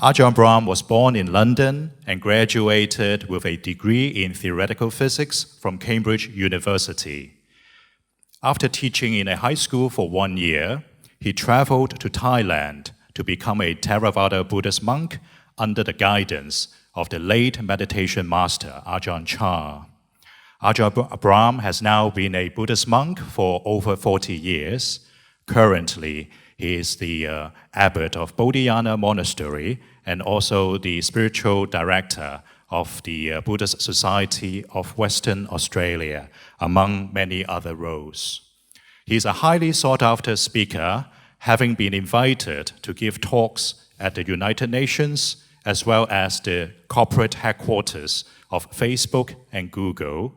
Ajahn Brahm was born in London and graduated with a degree in theoretical physics from Cambridge University. After teaching in a high school for 1 year, he traveled to Thailand to become a Theravada Buddhist monk under the guidance of the late meditation master Ajahn Chah. Ajahn Brahm has now been a Buddhist monk for over 40 years. Currently, he is the abbot of Bodhiana Monastery and also the spiritual director of the Buddhist Society of Western Australia, among many other roles. He is a highly sought-after speaker, having been invited to give talks at the United Nations as well as the corporate headquarters of Facebook and Google.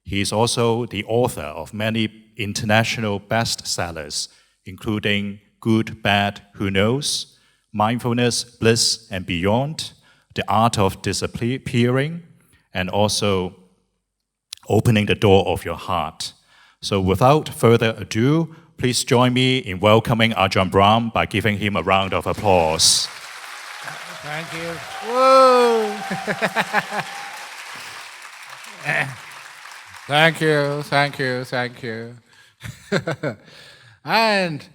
He is also the author of many international bestsellers, including Good, Bad, Who Knows, Mindfulness, Bliss, and Beyond, The Art of Disappearing, and also Opening the Door of Your Heart. So without further ado, please join me in welcoming Ajahn Brahm by giving him a round of applause. Thank you. Whoa! Thank you. And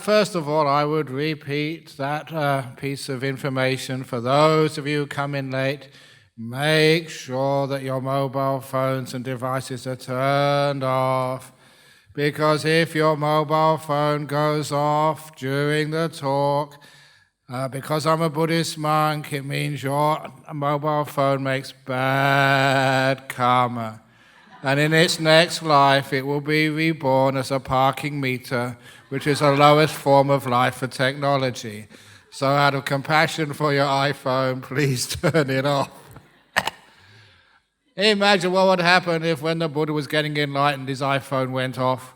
first of all, I would repeat that piece of information for those of you who come in late. Make sure that your mobile phones and devices are turned off, because if your mobile phone goes off during the talk, because I'm a Buddhist monk, it means your mobile phone makes bad karma. And in its next life, it will be reborn as a parking meter, which is the lowest form of life for technology. So out of compassion for your iPhone, please turn it off. Imagine what would happen if when the Buddha was getting enlightened, his iPhone went off.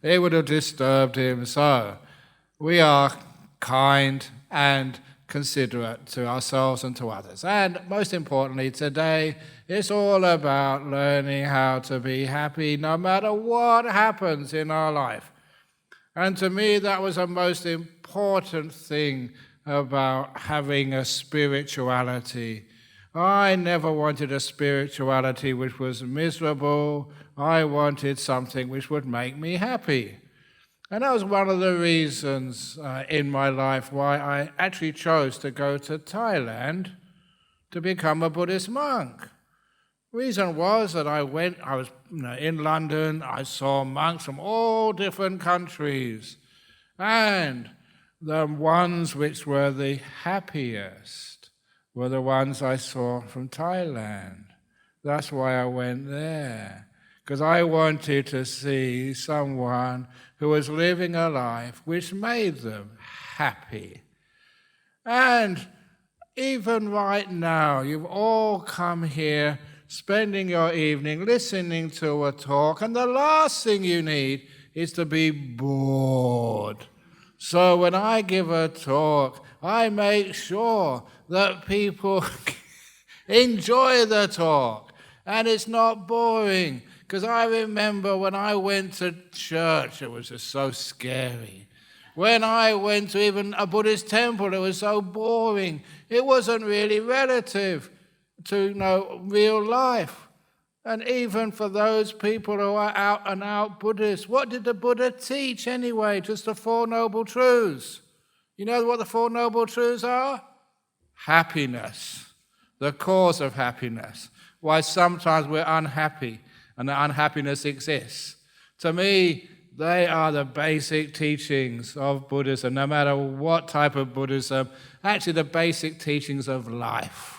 It would have disturbed him. So we are kind and considerate to ourselves and to others. And most importantly, today, it's all about learning how to be happy no matter what happens in our life. And to me, that was the most important thing about having a spirituality. I never wanted a spirituality which was miserable. I wanted something which would make me happy. And that was one of the reasons in my life why I actually chose to go to Thailand to become a Buddhist monk. Reason was that I was in London, I saw monks from all different countries, and the ones which were the happiest were the ones I saw from Thailand. That's why I went there, because I wanted to see someone who was living a life which made them happy. And even right now, you've all come here spending your evening listening to a talk, and the last thing you need is to be bored. So when I give a talk, I make sure that people enjoy the talk and it's not boring. Because I remember when I went to church, it was just so scary. When I went to even a Buddhist temple, it was so boring. It wasn't really relative to real life. And even for those people who are out and out Buddhists, what did the Buddha teach anyway? Just the Four Noble Truths. You know what the Four Noble Truths are? Happiness, the cause of happiness. Why sometimes we're unhappy and the unhappiness exists. To me, they are the basic teachings of Buddhism, no matter what type of Buddhism, actually the basic teachings of life.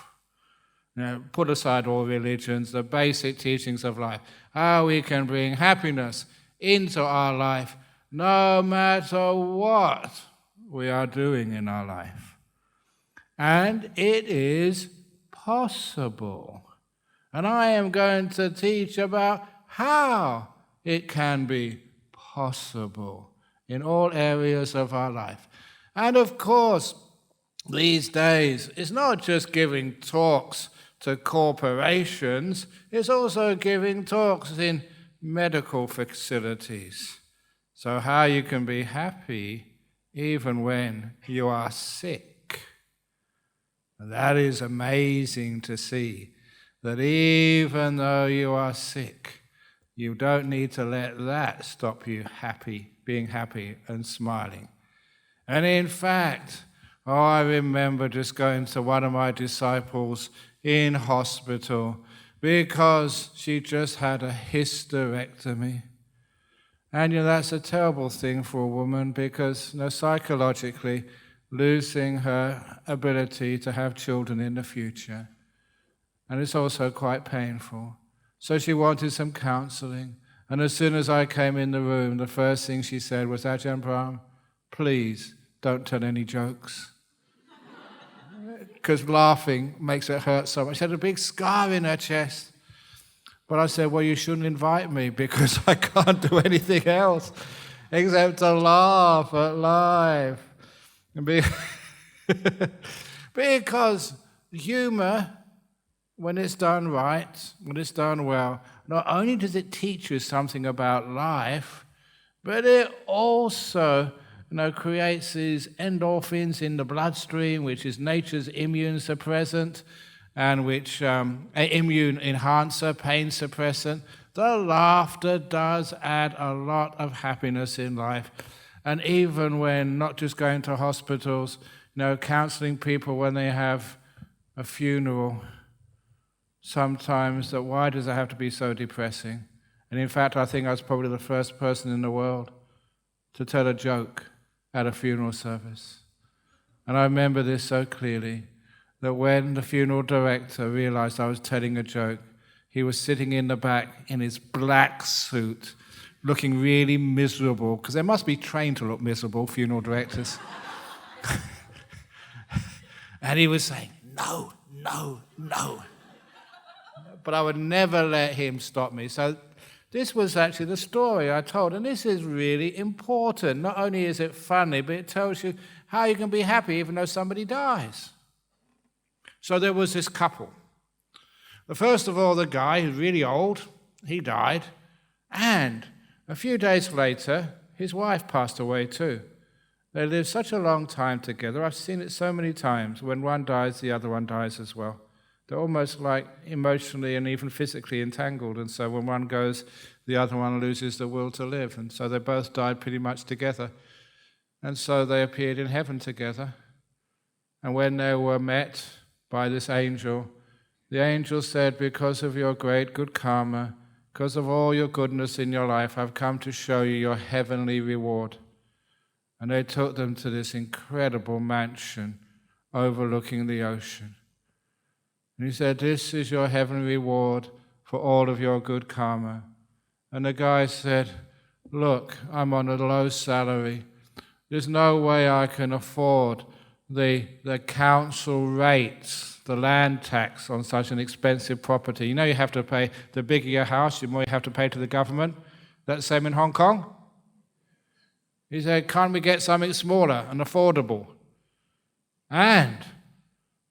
Put aside all religions, the basic teachings of life. How we can bring happiness into our life no matter what we are doing in our life. And it is possible. And I am going to teach about how it can be possible in all areas of our life. And of course, these days, it's not just giving talks to corporations, it's also giving talks in medical facilities. So how you can be happy even when you are sick. And that is amazing to see, that even though you are sick, you don't need to let that stop you being happy and smiling. And in fact, I remember just going to one of my disciples in hospital because she just had a hysterectomy. And that's a terrible thing for a woman because psychologically losing her ability to have children in the future. And it's also quite painful. So she wanted some counseling. And as soon as I came in the room, the first thing she said was, Ajahn Brahm, please don't tell any jokes. Because laughing makes it hurt so much. She had a big scar in her chest. But I said, well, you shouldn't invite me because I can't do anything else except to laugh at life. Because humor, when it's done right, when it's done well, not only does it teach you something about life, but it also creates these endorphins in the bloodstream, which is nature's immune suppressant, and which immune enhancer, pain suppressant. The laughter does add a lot of happiness in life. And even when not just going to hospitals, counseling people when they have a funeral, sometimes why does it have to be so depressing? And in fact, I think I was probably the first person in the world to tell a joke at a funeral service. And I remember this so clearly, that when the funeral director realized I was telling a joke, he was sitting in the back in his black suit, looking really miserable, because they must be trained to look miserable, funeral directors. And he was saying, no, no, no. But I would never let him stop me. So this was actually the story I told, and this is really important. Not only is it funny, but it tells you how you can be happy even though somebody dies. So there was this couple. First of all, the guy, who's really old, he died, and a few days later, his wife passed away too. They lived such a long time together. I've seen it so many times. When one dies, the other one dies as well. They're almost like emotionally and even physically entangled, and so when one goes, the other one loses the will to live. And so they both died pretty much together. And so they appeared in heaven together. And when they were met by this angel, the angel said, because of your great good karma, because of all your goodness in your life, I've come to show you your heavenly reward. And they took them to this incredible mansion overlooking the ocean. And he said, this is your heavenly reward for all of your good karma. And the guy said, look, I'm on a low salary. There's no way I can afford the council rates, the land tax on such an expensive property. You have to pay, the bigger your house, the more you have to pay to the government. That's the same in Hong Kong. He said, can't we get something smaller and affordable? And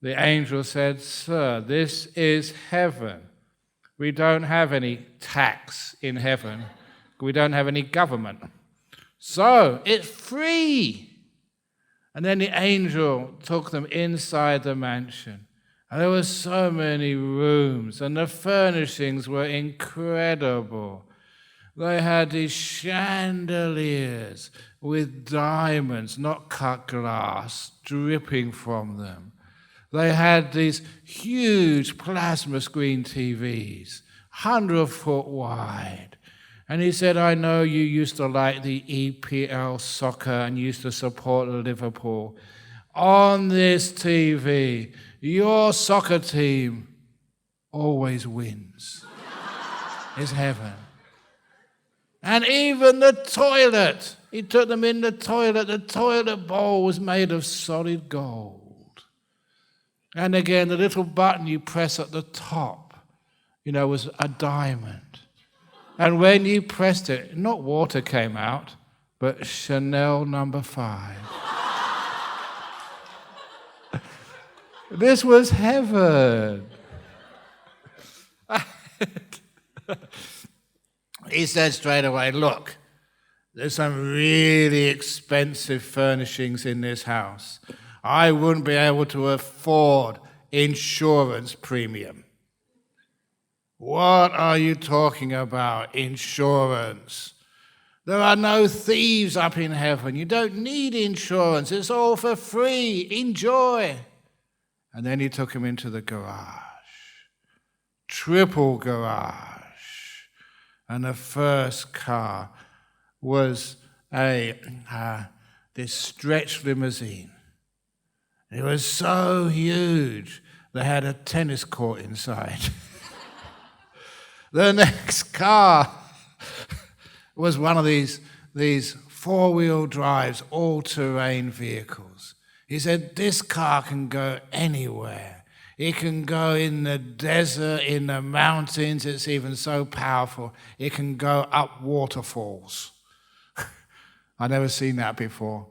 the angel said, sir, this is heaven. We don't have any tax in heaven. We don't have any government. So it's free. And then the angel took them inside the mansion. And there were so many rooms, and the furnishings were incredible. They had these chandeliers with diamonds, not cut glass, dripping from them. They had these huge plasma screen TVs, 100-foot wide. And he said, I know you used to like the EPL soccer and used to support Liverpool. On this TV, your soccer team always wins. It's heaven. And even the toilet, he took them in the toilet bowl was made of solid gold. And again, the little button you press at the top, was a diamond. And when you pressed it, not water came out, but Chanel No. 5. This was heaven. He said straight away, look, there's some really expensive furnishings in this house. I wouldn't be able to afford insurance premium. What are you talking about, insurance? There are no thieves up in heaven. You don't need insurance. It's all for free. Enjoy. And then he took him into the garage. Triple garage. And the first car was this stretch limousine. It was so huge, they had a tennis court inside. The next car was one of these four-wheel drives, all-terrain vehicles. He said, this car can go anywhere. It can go in the desert, in the mountains. It's even so powerful, it can go up waterfalls. I've never seen that before,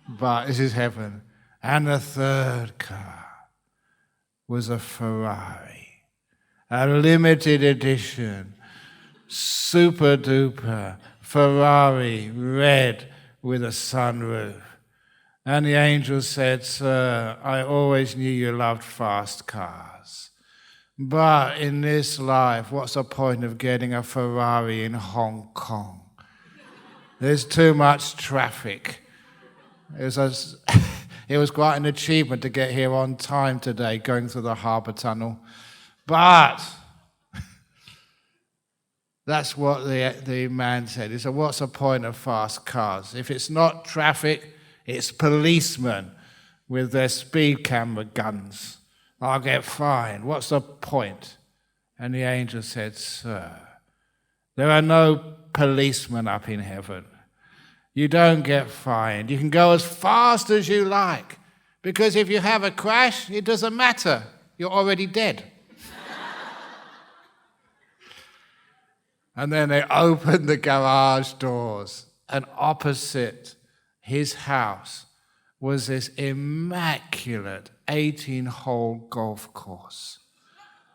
but this is heaven. And the third car was a Ferrari, a limited edition, super duper Ferrari, red with a sunroof. And the angel said, sir, I always knew you loved fast cars. But in this life, what's the point of getting a Ferrari in Hong Kong? There's too much traffic. It was quite an achievement to get here on time today, going through the harbour tunnel. But that's what the man said. He said, what's the point of fast cars? If it's not traffic, it's policemen with their speed camera guns. I'll get fined. What's the point? And the angel said, sir, there are no policemen up in heaven. You don't get fined. You can go as fast as you like, because if you have a crash, it doesn't matter. You're already dead. And then they opened the garage doors, and opposite his house was this immaculate 18-hole golf course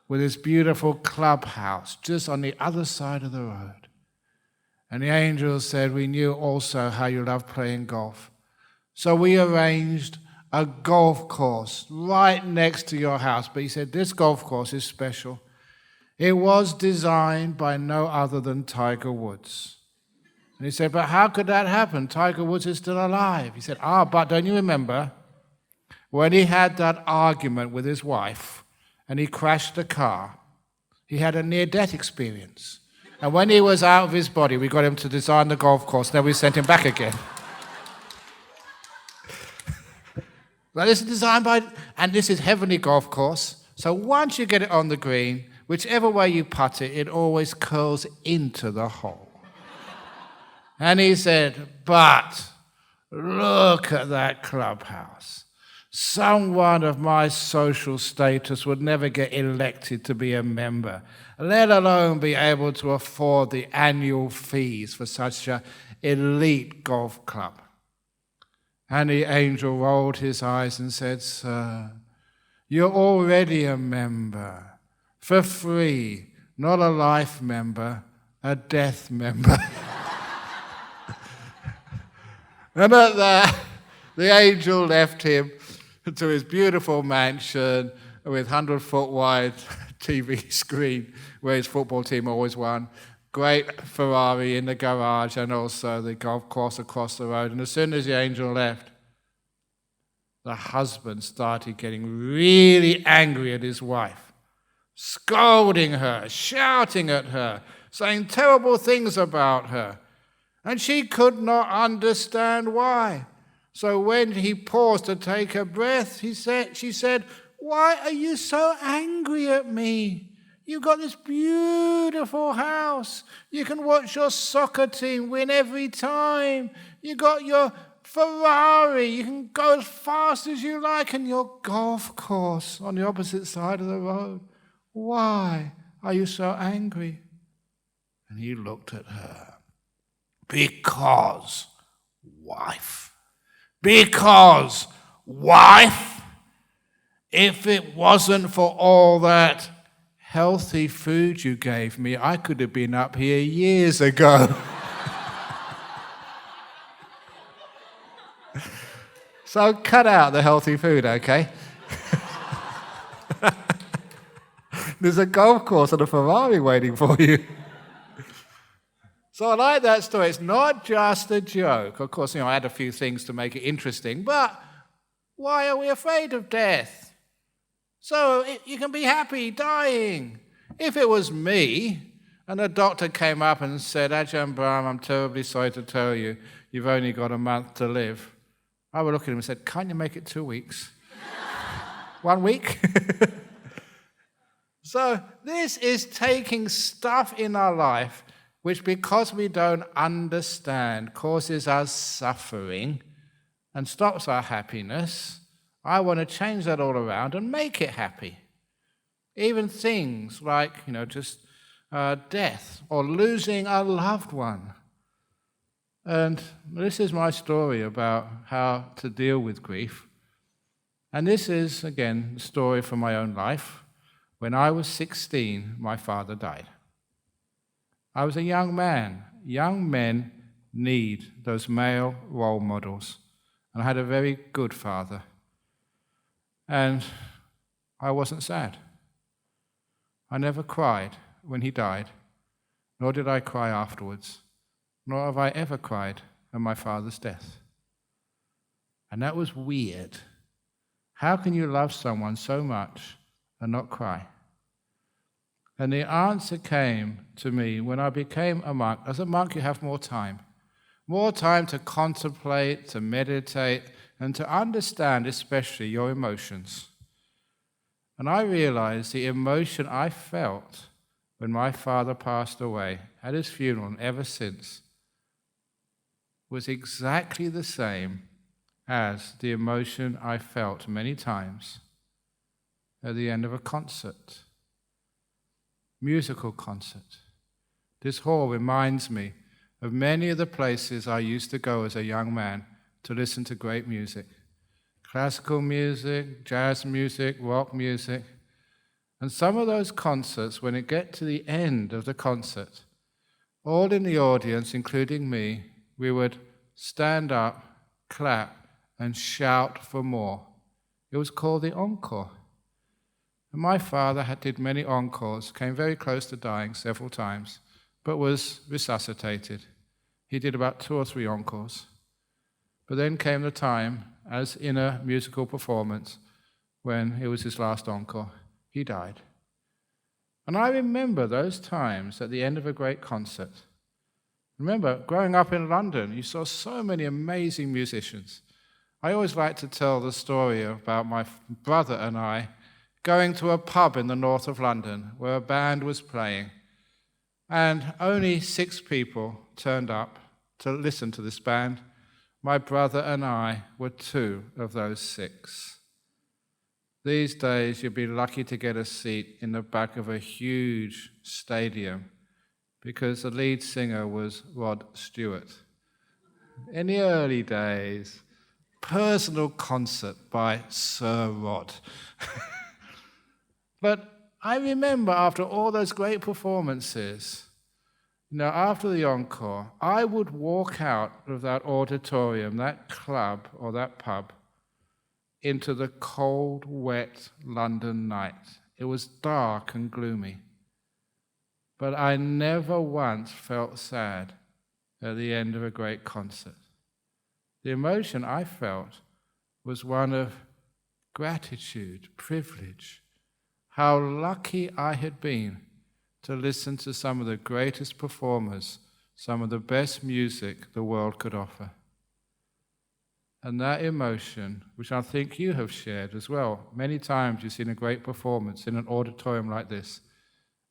with this beautiful clubhouse just on the other side of the road. And the angel said, we knew also how you love playing golf. So we arranged a golf course right next to your house. But he said, this golf course is special. It was designed by no other than Tiger Woods. And he said, but how could that happen? Tiger Woods is still alive. He said, but don't you remember when he had that argument with his wife and he crashed the car? He had a near-death experience. And when he was out of his body, we got him to design the golf course, then we sent him back again. But this is designed by, and this is heavenly golf course. So once you get it on the green, whichever way you putt it, it always curls into the hole. And he said, but look at that clubhouse. Someone of my social status would never get elected to be a member, let alone be able to afford the annual fees for such an elite golf club. And the angel rolled his eyes and said, sir, you're already a member, for free, not a life member, a death member. And at that, the angel left him to his beautiful mansion with 100-foot wide TV screen where his football team always won, great Ferrari in the garage, and also the golf course across the road. And as soon as the angel left, the husband started getting really angry at his wife, scolding her, shouting at her, saying terrible things about her. And she could not understand why. So when he paused to take a breath, she said, why are you so angry at me? You've got this beautiful house. You can watch your soccer team win every time. You got your Ferrari. You can go as fast as you like, and your golf course on the opposite side of the road. Why are you so angry? And he looked at her. Because, wife. Because, wife, if it wasn't for all that healthy food you gave me, I could have been up here years ago. So cut out the healthy food, okay? There's a golf course and a Ferrari waiting for you. So I like that story. It's not just a joke. Of course, I had a few things to make it interesting, but why are we afraid of death? So you can be happy dying. If it was me, and a doctor came up and said, Ajahn Brahm, I'm terribly sorry to tell you, you've only got a month to live, I would look at him and said, can't you make it 2 weeks? 1 week? So this is taking stuff in our life which, because we don't understand, causes us suffering and stops our happiness. I want to change that all around and make it happy. Even things like, just death or losing a loved one. And this is my story about how to deal with grief. And this is, again, the story from my own life. When I was 16, my father died. I was a young man. Young men need those male role models. And I had a very good father. And I wasn't sad. I never cried when he died, nor did I cry afterwards, nor have I ever cried at my father's death. And that was weird. How can you love someone so much and not cry? And the answer came to me when I became a monk. As a monk, you have more time to contemplate, to meditate, and to understand especially your emotions. And I realized the emotion I felt when my father passed away at his funeral and ever since was exactly the same as the emotion I felt many times at the end of a concert, musical concert. This hall reminds me of many of the places I used to go as a young man to listen to great music. Classical music, jazz music, rock music. And some of those concerts, when it get to the end of the concert, all in the audience, including me, we would stand up, clap, and shout for more. It was called the encore. And my father did many encores, came very close to dying several times, but was resuscitated. He did about 2 or 3 encores. But then came the time, as in a musical performance, when it was his last encore. He died. And I remember those times at the end of a great concert. Remember, growing up in London, you saw so many amazing musicians. I always like to tell the story about my brother and I going to a pub in the north of London where a band was playing, and only 6 people turned up to listen to this band. My brother and I were 2 of those 6. These days, you'd be lucky to get a seat in the back of a huge stadium because the lead singer was Rod Stewart. In the early days, personal concert by Sir Rod. But I remember after all those great performances, after the encore, I would walk out of that auditorium, that club or that pub, into the cold, wet London night. It was dark and gloomy. But I never once felt sad at the end of a great concert. The emotion I felt was one of gratitude, privilege, how lucky I had been to listen to some of the greatest performers, some of the best music the world could offer. And that emotion, which I think you have shared as well, many times you've seen a great performance in an auditorium like this,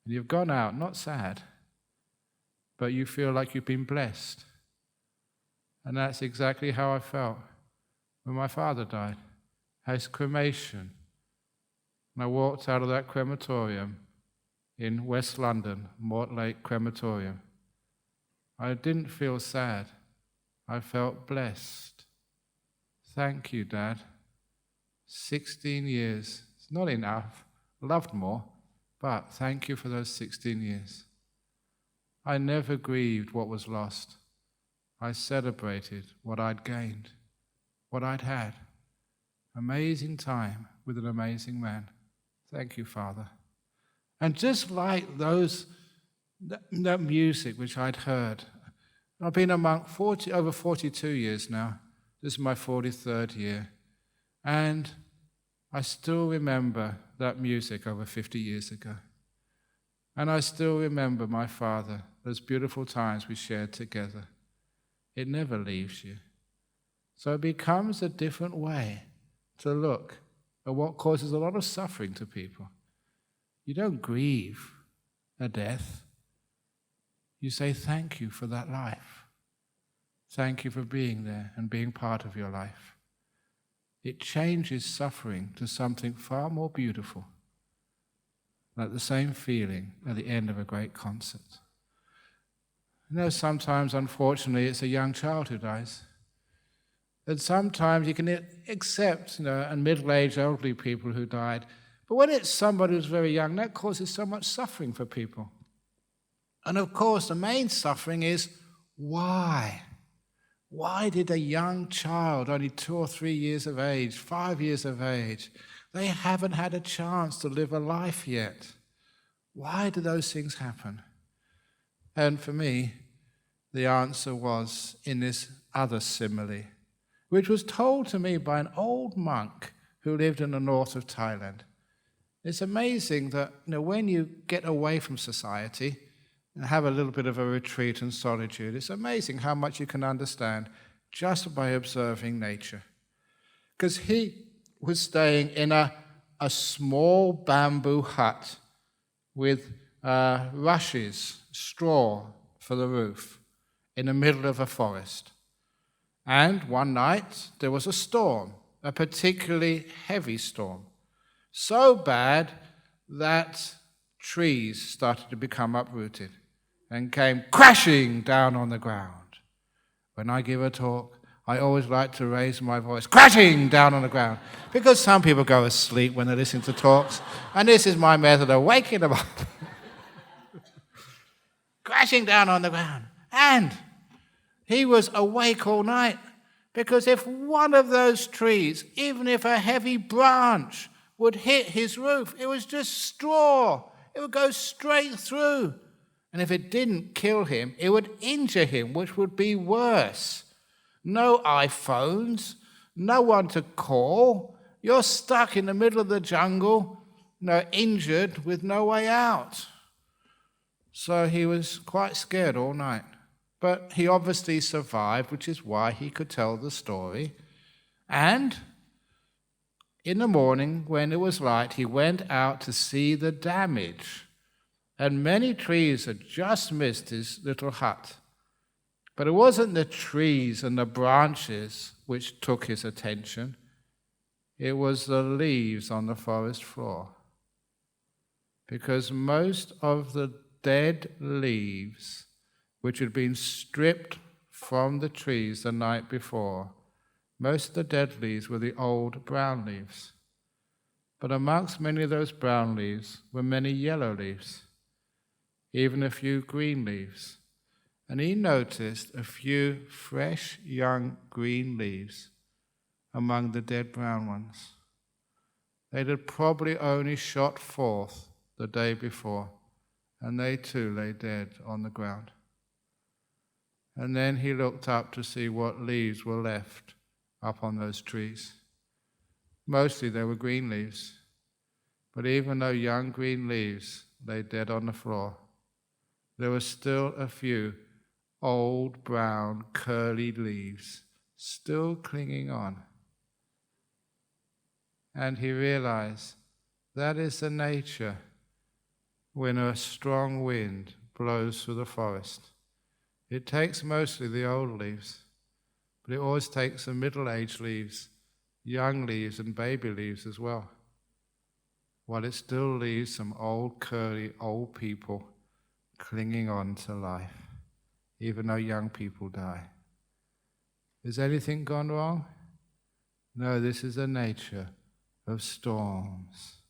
and you've gone out not sad, but you feel like you've been blessed. And that's exactly how I felt when my father died, at his cremation. And I walked out of that crematorium in West London, Mortlake Crematorium. I didn't feel sad. I felt blessed. Thank you, Dad. 16 years. It's not enough. Loved more, but thank you for those 16 years. I never grieved what was lost. I celebrated what I'd gained. what I'd had. Amazing time with an amazing man. Thank you, Father. And just like that music which I'd heard, I've been a monk over 42 years now. This is my 43rd year. And I still remember that music over 50 years ago. And I still remember my father, those beautiful times we shared together. It never leaves you. So it becomes a different way to look at what causes a lot of suffering to people. You don't grieve a death. You say, thank you for that life. Thank you for being there and being part of your life. It changes suffering to something far more beautiful, like the same feeling at the end of a great concert. You know, sometimes, unfortunately, it's a young child who dies. And sometimes you can accept, and middle-aged, elderly people who died. But when it's somebody who's very young, that causes so much suffering for people. And of course, the main suffering is why? Why did a young child, only 2 or 3 years of age, 5 years of age, they haven't had a chance to live a life yet? Why do those things happen? And for me, the answer was in this other simile, which was told to me by an old monk who lived in the north of Thailand. It's amazing that when you get away from society and have a little bit of a retreat and solitude, it's amazing how much you can understand just by observing nature. Because he was staying in a small bamboo hut with rushes, straw for the roof, in the middle of a forest. And one night there was a storm, a particularly heavy storm, so bad that trees started to become uprooted and came crashing down on the ground. When I give a talk, I always like to raise my voice, crashing down on the ground, because some people go asleep when they listen to talks, and this is my method of waking them up. Crashing down on the ground. And he was awake all night, because if one of those trees, even if a heavy branch would hit his roof, it was just straw. It would go straight through. And if it didn't kill him, it would injure him, which would be worse. No iPhones, no one to call. You're stuck in the middle of the jungle, injured with no way out. So he was quite scared all night. But he obviously survived, which is why he could tell the story. And in the morning, when it was light, he went out to see the damage. And many trees had just missed his little hut. But it wasn't the trees and the branches which took his attention. It was the leaves on the forest floor. Because most of the dead leaves which had been stripped from the trees the night before, most of the dead leaves were the old brown leaves. But amongst many of those brown leaves were many yellow leaves, even a few green leaves. And he noticed a few fresh, young green leaves among the dead brown ones. They had probably only shot forth the day before, and they too lay dead on the ground. And then he looked up to see what leaves were left up on those trees. Mostly they were green leaves. But even though young green leaves lay dead on the floor, there were still a few old brown curly leaves still clinging on. And he realized that is the nature when a strong wind blows through the forest. It takes mostly the old leaves, but it always takes the middle-aged leaves, young leaves and baby leaves as well, while it still leaves some old curly old people clinging on to life, even though young people die. Has anything gone wrong? No, this is the nature of storms.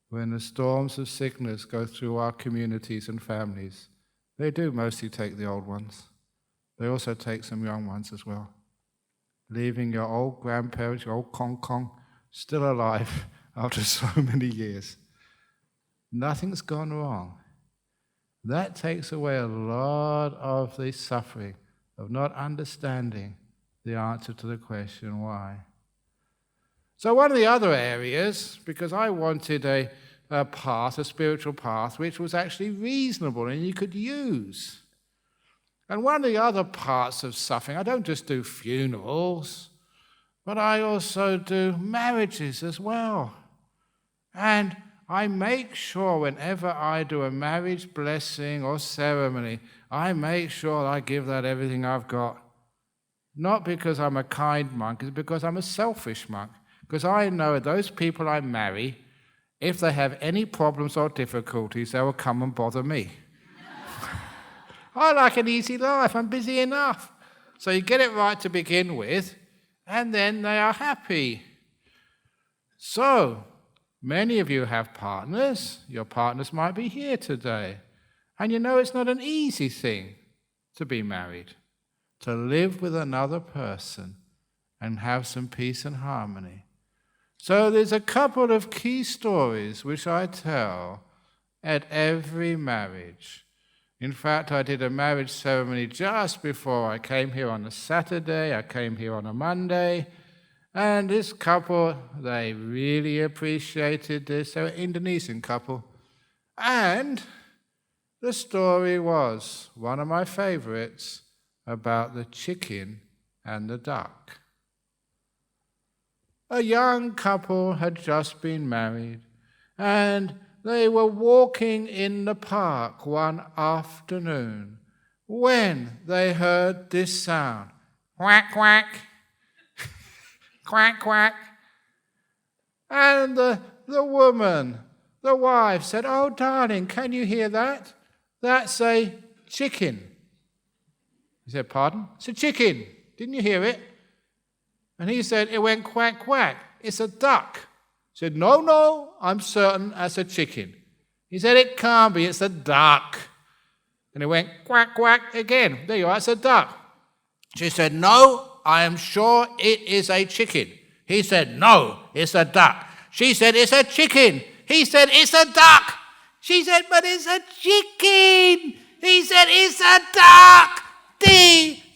When the storms of sickness go through our communities and families, they do mostly take the old ones. They also take some young ones as well. leaving your old grandparents, your old Kong, still alive after so many years. Nothing's gone wrong. That takes away a lot of the suffering of not understanding the answer to the question, why? So one of the other areas, because I wanted a path, a spiritual path, which was actually reasonable and you could use. And one of the other parts of suffering, I don't just do funerals, but I also do marriages as well. And I make sure whenever I do a marriage blessing or ceremony, I make sure I give that everything I've got. Not because I'm a kind monk, it's because I'm a selfish monk. Because I know those people I marry, if they have any problems or difficulties, they will come and bother me. I like an easy life, I'm busy enough. So you get it right to begin with, and then they are happy. So, many of you have partners. Your partners might be here today. And you know it's not an easy thing to be married, to live with another person and have some peace and harmony. So there's a couple of key stories which I tell at every marriage. In fact, I did a marriage ceremony just before I came here on a Saturday. I came here on a Monday. And this couple, they really appreciated this. They were an Indonesian couple. And the story was one of my favorites about the chicken and the duck. A young couple had just been married, and they were walking in the park one afternoon when they heard this sound. Quack, quack. Quack, quack. And the woman, the wife, said, "Oh, darling, can you hear that? That's a chicken." He said, "Pardon?" "It's a chicken. Didn't you hear it?" And he said, "It went quack, quack. It's a duck." He said, No, I'm certain that's a chicken." He said, "It can't be, it's a duck." And it went quack, quack again. "There you are, it's a duck." She said, "No, I am sure it is a chicken." He said, "No, it's a duck." She said, "It's a chicken." He said, "It's a duck." She said, "But it's a chicken." He said, "It's a duck. D-U-C-K,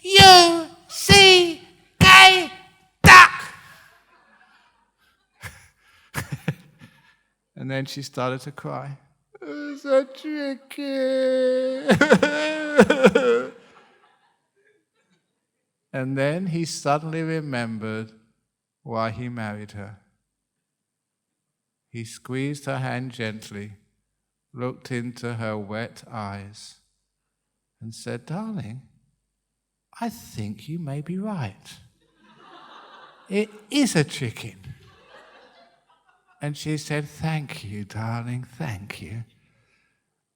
duck." And then she started to cry. "It's a chicken." And then he suddenly remembered why he married her. He squeezed her hand gently, looked into her wet eyes, and said, "Darling, I think you may be right. It is a chicken." And she said, "Thank you, darling, thank you."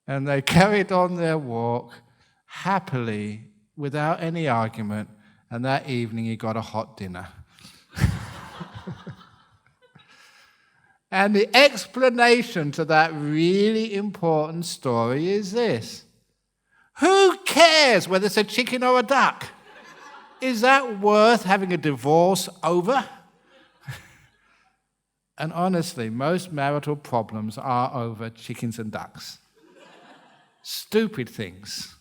And they carried on their walk happily, without any argument, and that evening he got a hot dinner. And the explanation to that really important story is this. Who cares whether it's a chicken or a duck? Is that worth having a divorce over? And honestly, most marital problems are over chickens and ducks. Stupid things.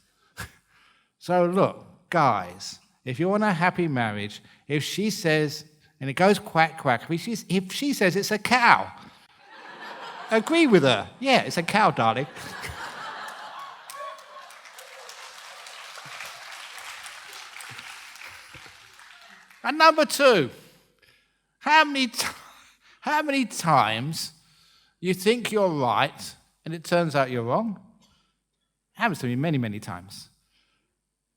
So look, guys, if you want a happy marriage, if she says, and it goes quack, quack, if she says it's a cow, agree with her. Yeah, it's a cow, darling. And number two, how many times you think you're right and it turns out you're wrong? It happens to me many, many times.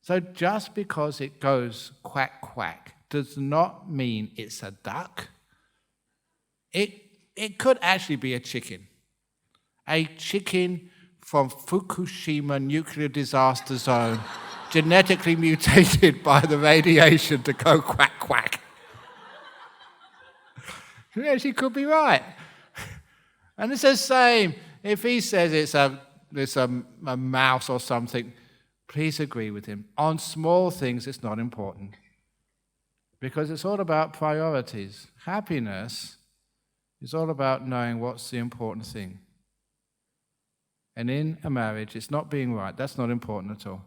So just because it goes quack, quack does not mean it's a duck. It could actually be a chicken. A chicken from Fukushima nuclear disaster zone, genetically mutated by the radiation to go quack, quack. Yeah, she could be right. And it's the same. If he says it's a mouse or something, please agree with him. On small things, it's not important. Because it's all about priorities. Happiness is all about knowing what's the important thing. And in a marriage, it's not being right. That's not important at all.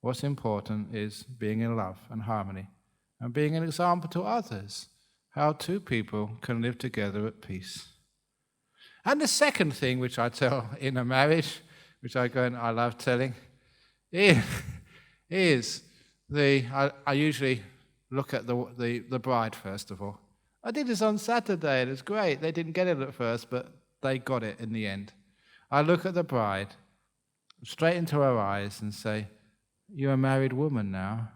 What's important is being in love and harmony and being an example to others, how two people can live together at peace. And the second thing which I tell in a marriage, which I love telling, is I usually look at the bride first of all. I did this on Saturday, and it's great. They didn't get it at first, but they got it in the end. I look at the bride, straight into her eyes, and say, "You're a married woman now.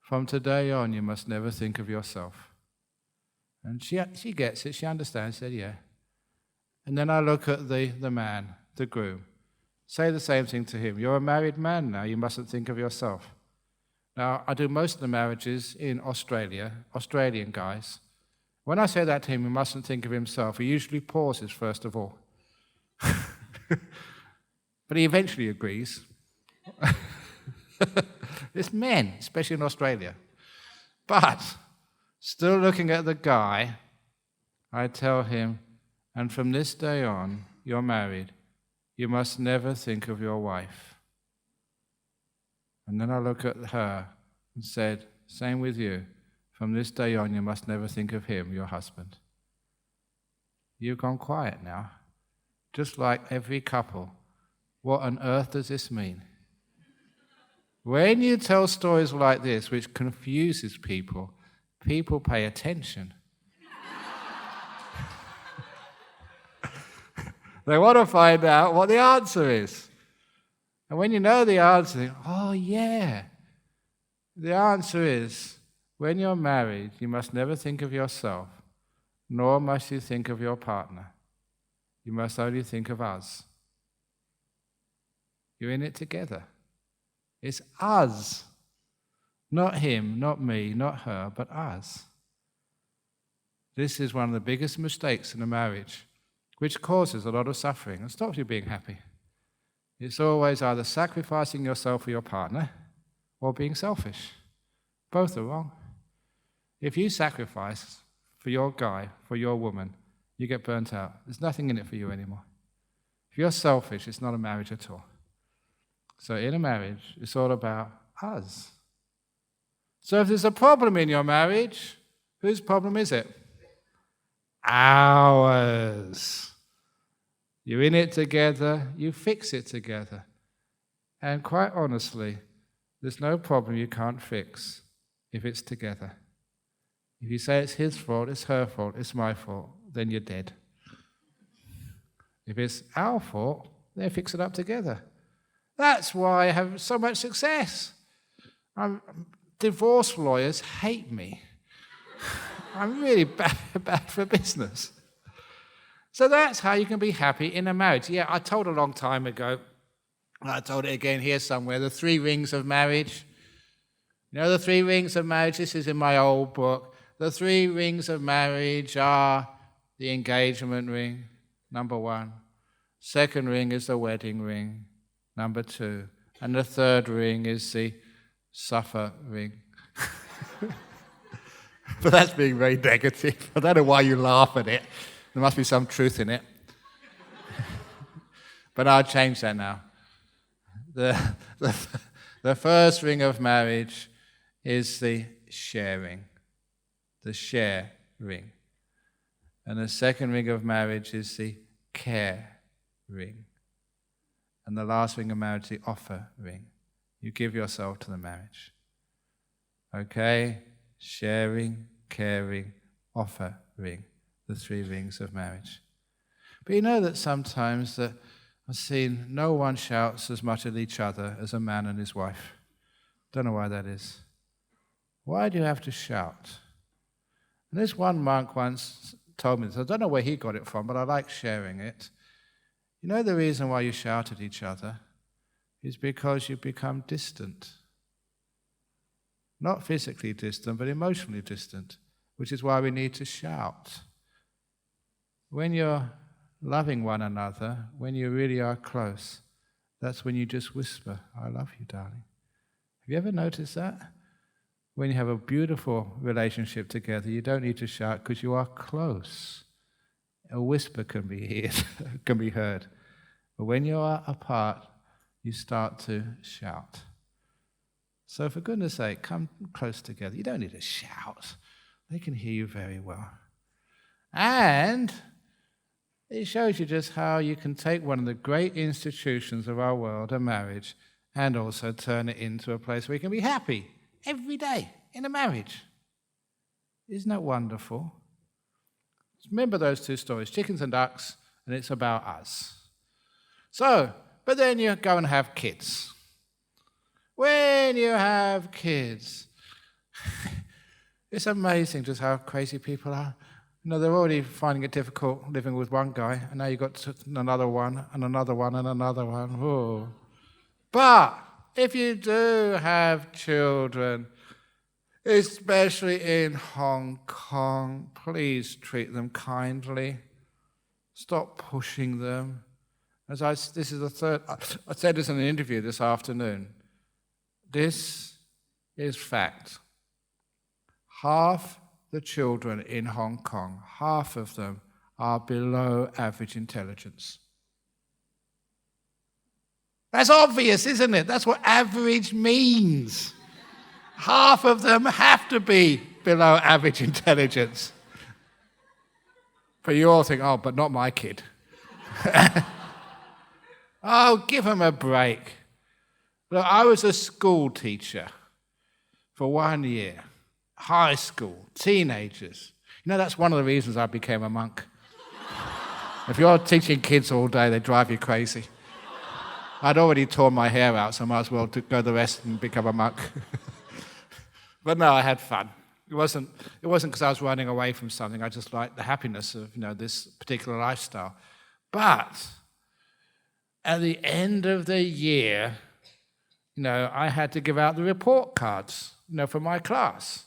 From today on, you must never think of yourself." And she gets it. She understands. She said, "Yeah." And then I look at the man, the groom, say the same thing to him. "You're a married man now. You mustn't think of yourself." Now, I do most of the marriages in Australia, Australian guys. When I say that to him, he mustn't think of himself, he usually pauses first of all. But he eventually agrees. It's men, especially in Australia. But, still looking at the guy, I tell him, "And from this day on, you're married. You must never think of your wife." And then I look at her and said, "Same with you. From this day on, you must never think of him, your husband." You've gone quiet now. Just like every couple. What on earth does this mean? When you tell stories like this, which confuses people, people pay attention. They want to find out what the answer is. And when you know the answer, you think, "Oh yeah." The answer is, when you're married, you must never think of yourself, nor must you think of your partner. You must only think of us. You're in it together. It's us. Not him, not me, not her, but us. This is one of the biggest mistakes in a marriage, which causes a lot of suffering and stops you being happy. It's always either sacrificing yourself for your partner or being selfish. Both are wrong. If you sacrifice for your guy, for your woman, you get burnt out. There's nothing in it for you anymore. If you're selfish, it's not a marriage at all. So in a marriage, it's all about us. So if there's a problem in your marriage, whose problem is it? Ours. You're in it together, you fix it together. And quite honestly, there's no problem you can't fix if it's together. If you say it's his fault, it's her fault, it's my fault, then you're dead. If it's our fault, then fix it up together. That's why I have so much success. Divorce lawyers hate me. I'm really bad for business. So that's how you can be happy in a marriage. Yeah, I told a long time ago, I told it again here somewhere, the 3 rings of marriage. You know the 3 rings of marriage? This is in my old book. The 3 rings of marriage are the engagement ring, number 1. Second ring is the wedding ring, number 2. And the third ring is the suffer ring. But that's being very negative. I don't know why you laugh at it. There must be some truth in it. But I'll change that now. The first ring of marriage is the sharing, the share ring. And the second ring of marriage is the care ring. And the last ring of marriage is the offer ring. You give yourself to the marriage. Okay? Sharing, caring, offer ring. The 3 rings of marriage. But you know that sometimes that I've seen no one shouts as much at each other as a man and his wife. Don't know why that is. Why do you have to shout? And this one monk once told me this. I don't know where he got it from, but I like sharing it. You know the reason why you shout at each other is because you've become distant. Not physically distant, but emotionally distant, which is why we need to shout. When you're loving one another, when you really are close, that's when you just whisper, "I love you, darling." Have you ever noticed that? when you have a beautiful relationship together, you don't need to shout because you are close. A whisper can be heard. But when you are apart, you start to shout. So for goodness sake, come close together. You don't need to shout. They can hear you very well. And it shows you just how you can take one of the great institutions of our world, a marriage, and also turn it into a place where you can be happy every day in a marriage. Isn't that wonderful? Remember those two stories, chickens and ducks, and it's about us. So, but then you go and have kids. When you have kids, it's amazing just how crazy people are. You know, they're already finding it difficult living with one guy, and now you've got another one, and another one, and another one. Whoa. But if you do have children, especially in Hong Kong, please treat them kindly. Stop pushing them. I said this in an interview this afternoon. This is fact. Half the children in Hong Kong, half of them are below average intelligence. That's obvious, isn't it? That's what average means. Half of them have to be below average intelligence. But you all think, oh, but not my kid. Oh, give them a break. Look, I was a school teacher for 1 year. High school, teenagers. You know, that's one of the reasons I became a monk. If you're teaching kids all day, they drive you crazy. I'd already torn my hair out, so I might as well go the rest and become a monk. But no, I had fun. It wasn't because I was running away from something. I just liked the happiness of, this particular lifestyle. But at the end of the year, I had to give out the report cards, for my class.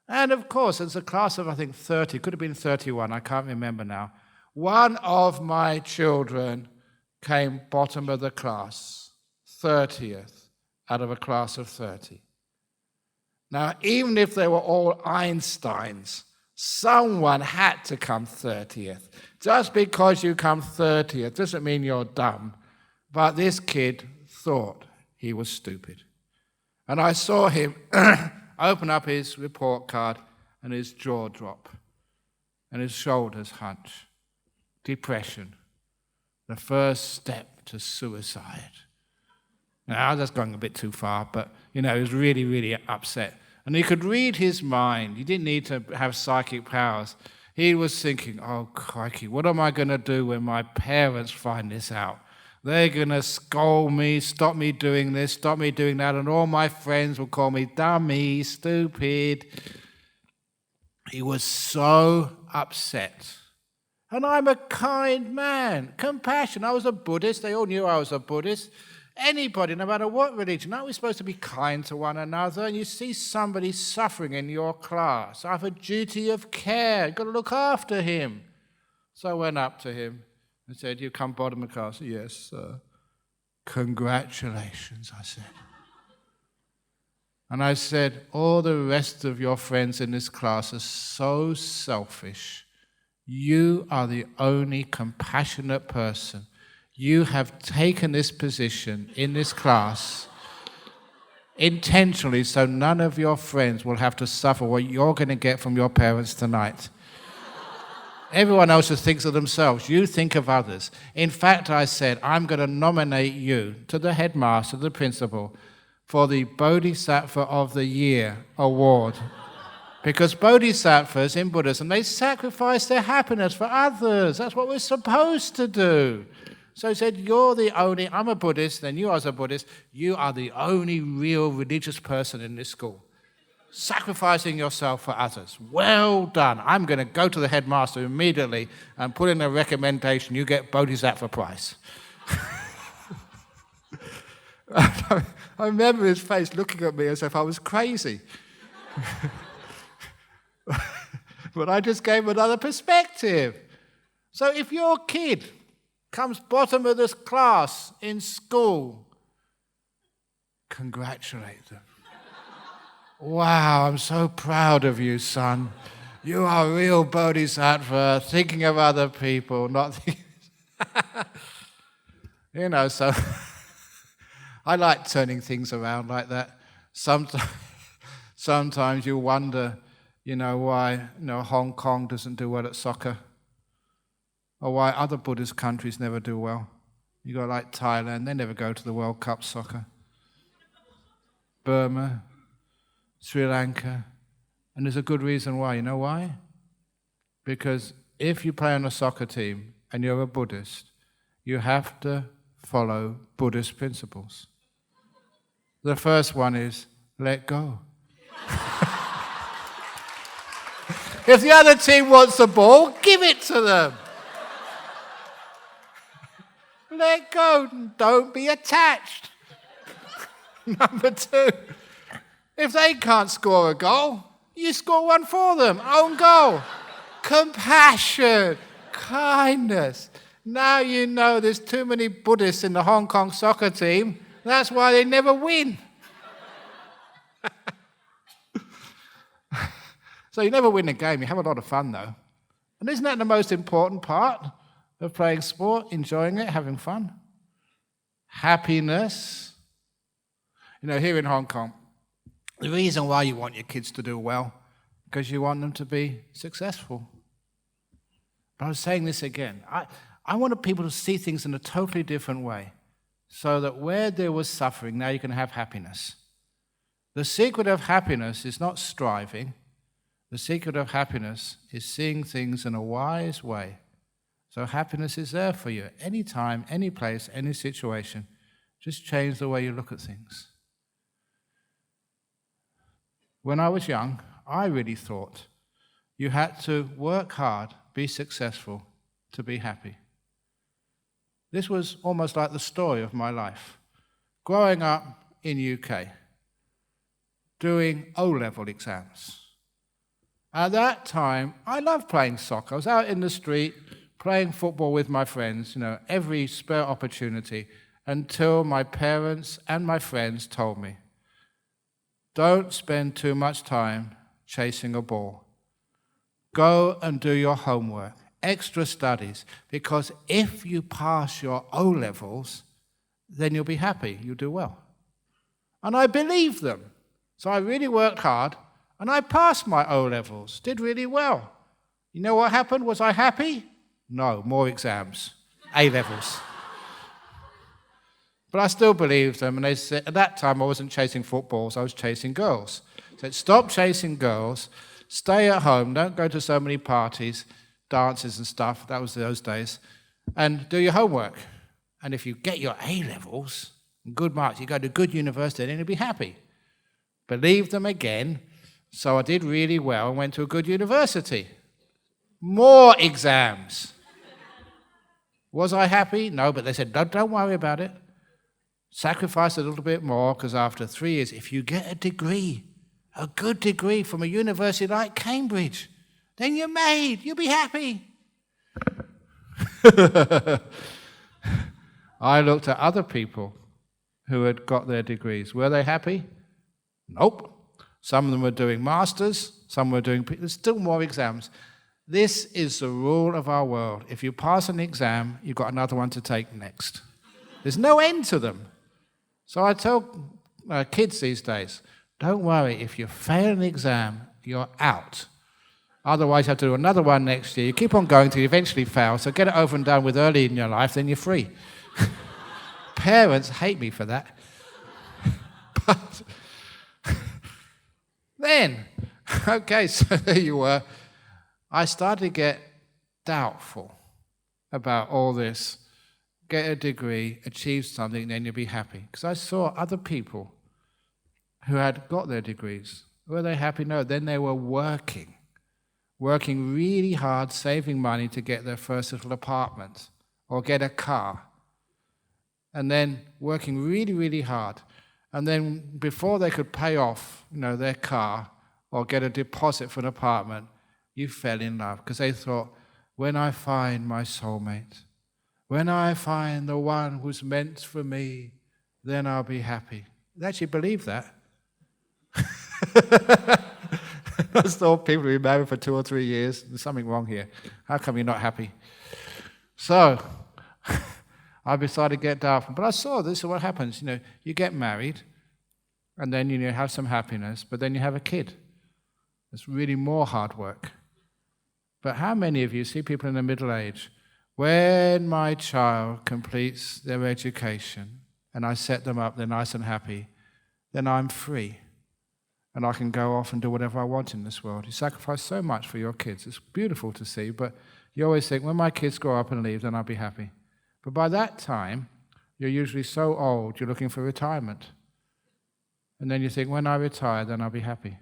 And of course, it's a class of, I think, 30, could have been 31, I can't remember now. One of my children came bottom of the class, 30th out of a class of 30. Now, even if they were all Einsteins, someone had to come 30th. Just because you come 30th doesn't mean you're dumb. But this kid thought he was stupid. And I saw him open up his report card and his jaw drop and his shoulders hunch. Depression. The first step to suicide. Now, I was just going a bit too far, but, he was really, really upset. And you could read his mind. He didn't need to have psychic powers. He was thinking, oh, crikey, what am I going to do when my parents find this out? They're going to scold me, stop me doing this, stop me doing that, and all my friends will call me dummy, stupid. He was so upset. And I'm a kind man, compassion. I was a Buddhist. They all knew I was a Buddhist. Anybody, no matter what religion, aren't we supposed to be kind to one another? And you see somebody suffering in your class. I have a duty of care. You've got to look after him. So I went up to him and said, you come bottom of the class? Yes, sir. Congratulations, I said. And I said, all the rest of your friends in this class are so selfish. You are the only compassionate person. You have taken this position in this class intentionally so none of your friends will have to suffer what you're going to get from your parents tonight. Everyone else just thinks of themselves. You think of others. In fact, I said, I'm going to nominate you to the headmaster, the principal, for the Bodhisattva of the Year award. Because bodhisattvas in Buddhism, they sacrifice their happiness for others. That's what we're supposed to do. So he said, I'm a Buddhist, then you as a Buddhist, you are the only real religious person in this school. Sacrificing yourself for others. Well done. I'm going to go to the headmaster immediately and put in a recommendation. You get Bodhisattva prize. I remember his face looking at me as if I was crazy. But I just gave him another perspective. So if your kid comes bottom of this class in school, congratulate them. Wow, I'm so proud of you, son. You are a real bodhisattva, thinking of other people, not thinking... So I like turning things around like that. Sometimes you wonder, why Hong Kong doesn't do well at soccer, or why other Buddhist countries never do well. You got like Thailand, they never go to the World Cup soccer. Burma, Sri Lanka, and there's a good reason why. You know why? Because if you play on a soccer team and you're a Buddhist, you have to follow Buddhist principles. The first one is let go. If the other team wants the ball, give it to them. Let go, don't be attached. Number 2, if they can't score a goal, you score one for them, own goal. Compassion, kindness. Now you know there's too many Buddhists in the Hong Kong soccer team. That's why they never win. So you never win a game. You have a lot of fun, though. And isn't that the most important part of playing sport? Enjoying it, having fun. Happiness. Here in Hong Kong, the reason why you want your kids to do well, because you want them to be successful. But I was saying this again. I wanted people to see things in a totally different way, so that where there was suffering, now you can have happiness. The secret of happiness is not striving. The secret of happiness is seeing things in a wise way. So happiness is there for you, anytime, any place, any situation. Just change the way you look at things. When I was young, I really thought you had to work hard, be successful, to be happy. This was almost like the story of my life. Growing up in UK, doing O-level exams. At that time, I loved playing soccer. I was out in the street playing football with my friends, every spare opportunity, until my parents and my friends told me, don't spend too much time chasing a ball. Go and do your homework, extra studies, because if you pass your O-levels, then you'll be happy, you'll do well. And I believed them. So I really worked hard, and I passed my O-levels, did really well. You know what happened? Was I happy? No, more exams, A-levels. But I still believed them, and they said, at that time I wasn't chasing footballs, I was chasing girls. I said, stop chasing girls, stay at home, don't go to so many parties, dances and stuff, that was those days, and do your homework. And if you get your A-levels, good marks, you go to a good university, then you'll be happy. Believed them again, so I did really well and went to a good university. More exams. Was I happy? No, but they said, don't worry about it. Sacrifice a little bit more, because after 3 years, if you get a degree, a good degree from a university like Cambridge, then you're made, you'll be happy. I looked at other people who had got their degrees. Were they happy? Nope. Some of them were doing masters, some were doing... There's still more exams. This is the rule of our world. If you pass an exam, you've got another one to take next. There's no end to them. So I tell kids these days, don't worry, if you fail an exam, you're out. Otherwise, you have to do another one next year. You keep on going till you eventually fail, so get it over and done with early in your life, then you're free. Parents hate me for that. But then, okay, so there you were. I started to get doubtful about all this. Get a degree, achieve something, then you'll be happy. Because I saw other people who had got their degrees. Were they happy? No. Then they were working really hard, saving money to get their first little apartment or get a car. And then working really, really hard. And then before they could pay off, their car or get a deposit for an apartment, you fell in love. Because they thought, when I find my soulmate, when I find the one who's meant for me, then I'll be happy. They actually believe that. I saw people who been married for 2 or 3 years. There's something wrong here. How come you're not happy? So, I decided to get doubtful. But I saw this is what happens. You get married, and then you have some happiness, but then you have a kid. It's really more hard work. But how many of you see people in the middle age, when my child completes their education, and I set them up, they're nice and happy, then I'm free. And I can go off and do whatever I want in this world. You sacrifice so much for your kids. It's beautiful to see, but you always think, when my kids grow up and leave, then I'll be happy. But by that time, you're usually so old, you're looking for retirement. And then you think, when I retire, then I'll be happy.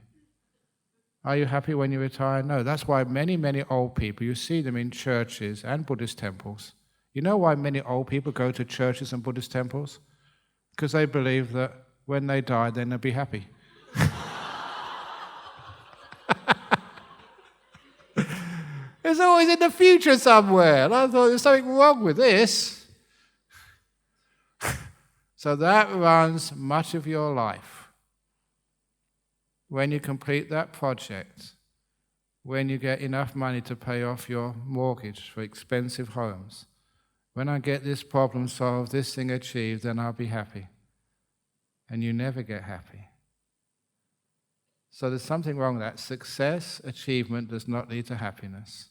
Are you happy when you retire? No. That's why many, many old people, you see them in churches and Buddhist temples. You know why many old people go to churches and Buddhist temples? Because they believe that when they die, then they'll be happy. It's always in the future somewhere. And I thought there's something wrong with this. So that runs much of your life. When you complete that project, when you get enough money to pay off your mortgage for expensive homes, when I get this problem solved, this thing achieved, then I'll be happy. And you never get happy. So there's something wrong with that. Success, achievement does not lead to happiness.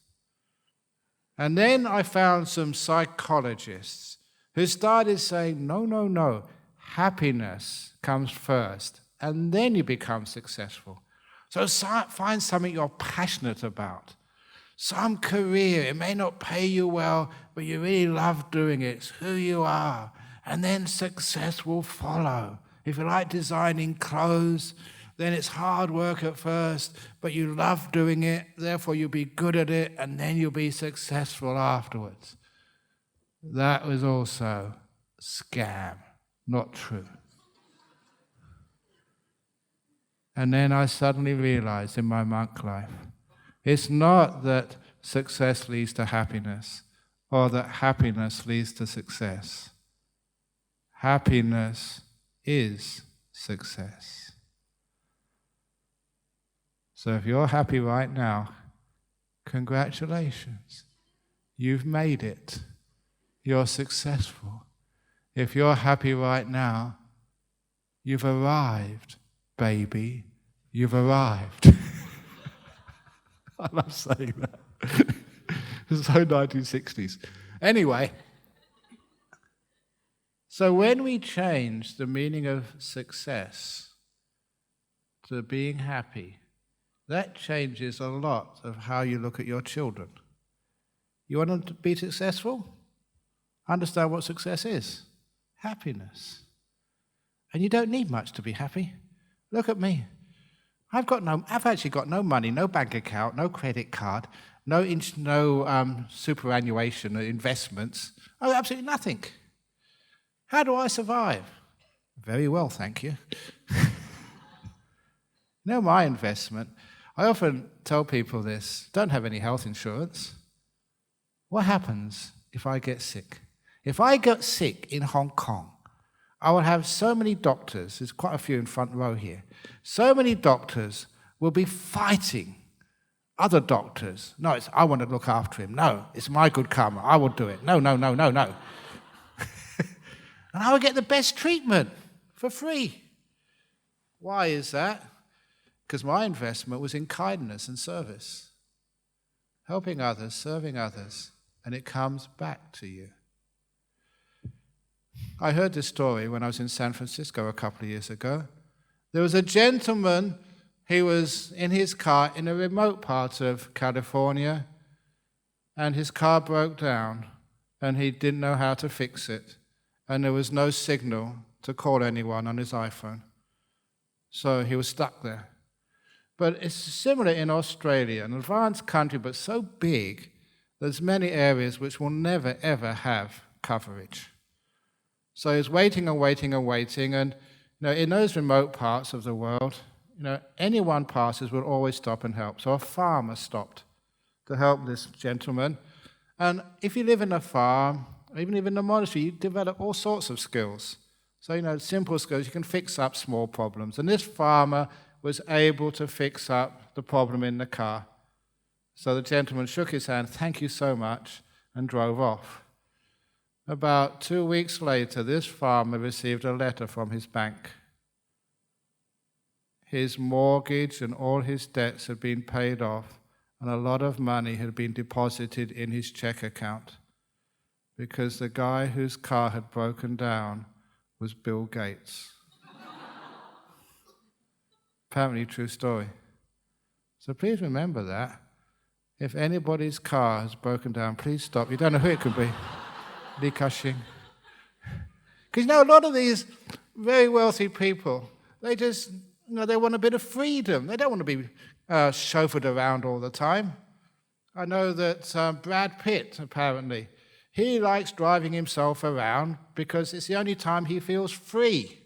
And then I found some psychologists who started saying, no, happiness comes first, and then you become successful. So find something you're passionate about. Some career, it may not pay you well, but you really love doing it. It's who you are. And then success will follow. If you like designing clothes, then it's hard work at first, but you love doing it, therefore you'll be good at it, and then you'll be successful afterwards. That was also scam, not true. And then I suddenly realized in my monk life, it's not that success leads to happiness, or that happiness leads to success. Happiness is success. So if you're happy right now, congratulations. You've made it. You're successful. If you're happy right now, you've arrived, baby. You've arrived. I love saying that. It's so 1960s. Anyway, so when we change the meaning of success to being happy, that changes a lot of how you look at your children. You want them to be successful? Understand what success is. Happiness. And you don't need much to be happy. Look at me. I've actually got no money, no bank account, no credit card, no superannuation or investments. Oh, absolutely nothing. How do I survive? Very well, thank you. My investment. I often tell people this, don't have any health insurance. What happens if I get sick? If I get sick in Hong Kong, I will have so many doctors, there's quite a few in front row here, so many doctors will be fighting other doctors. No, I want to look after him. No, it's my good karma. I will do it. No. And I will get the best treatment for free. Why is that? Because my investment was in kindness and service. Helping others, serving others, and it comes back to you. I heard this story when I was in San Francisco a couple of years ago. There was a gentleman, he was in his car in a remote part of California, and his car broke down, and he didn't know how to fix it, and there was no signal to call anyone on his iPhone. So he was stuck there. But it's similar in Australia, an advanced country, but so big, there's many areas which will never, ever have coverage. So he's waiting, and in those remote parts of the world, anyone passes will always stop and help. So a farmer stopped to help this gentleman. And if you live in a farm, or even live in a monastery, you develop all sorts of skills. So, simple skills, you can fix up small problems. And this farmer was able to fix up the problem in the car. So the gentleman shook his hand, "Thank you so much," and drove off. About 2 weeks later, this farmer received a letter from his bank. His mortgage and all his debts had been paid off, and a lot of money had been deposited in his check account because the guy whose car had broken down was Bill Gates. Apparently, true story. So please remember that. If anybody's car has broken down, please stop. You don't know who it could be. Li Ka-shing. Because a lot of these very wealthy people, they just, they want a bit of freedom. They don't want to be chauffeured around all the time. I know that Brad Pitt, apparently, he likes driving himself around because it's the only time he feels free.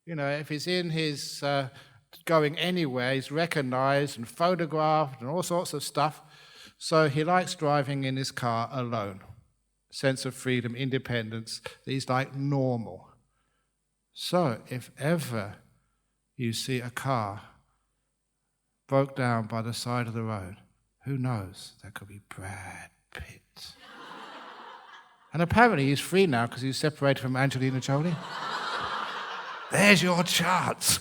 If he's in his going anywhere, he's recognized and photographed and all sorts of stuff. So he likes driving in his car alone. Sense of freedom, independence, that he's like normal. So if ever you see a car broke down by the side of the road, who knows? That could be Brad Pitt. And apparently he's free now because he's separated from Angelina Jolie. There's your chance.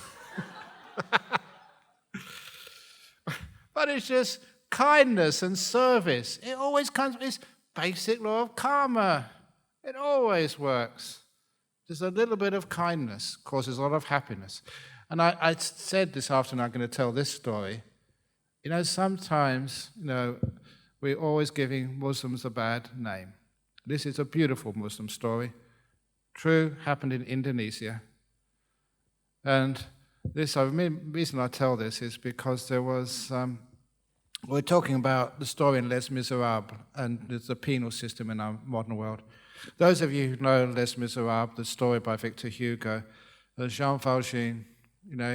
But it's just kindness and service. It always comes, it's basic law of karma. It always works. Just a little bit of kindness causes a lot of happiness. And I said this afternoon, I'm going to tell this story. Sometimes, we're always giving Muslims a bad name. This is a beautiful Muslim story. True, happened in Indonesia. And the reason I tell this is because there was, we're talking about the story in Les Miserables and the penal system in our modern world. Those of you who know Les Miserables, the story by Victor Hugo, Jean Valjean,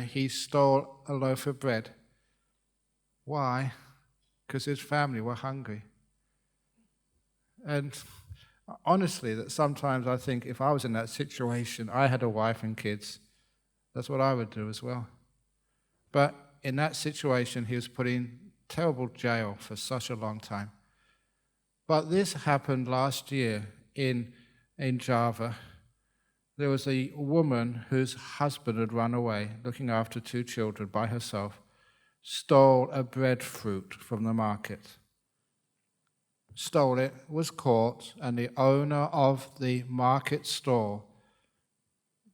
he stole a loaf of bread. Why? Because his family were hungry. And honestly, that sometimes I think if I was in that situation, I had a wife and kids, that's what I would do as well. But in that situation, he was put in terrible jail for such a long time. But this happened last year in Java. There was a woman whose husband had run away, looking after 2 children by herself, stole a breadfruit from the market. Stole it, was caught, and the owner of the market stall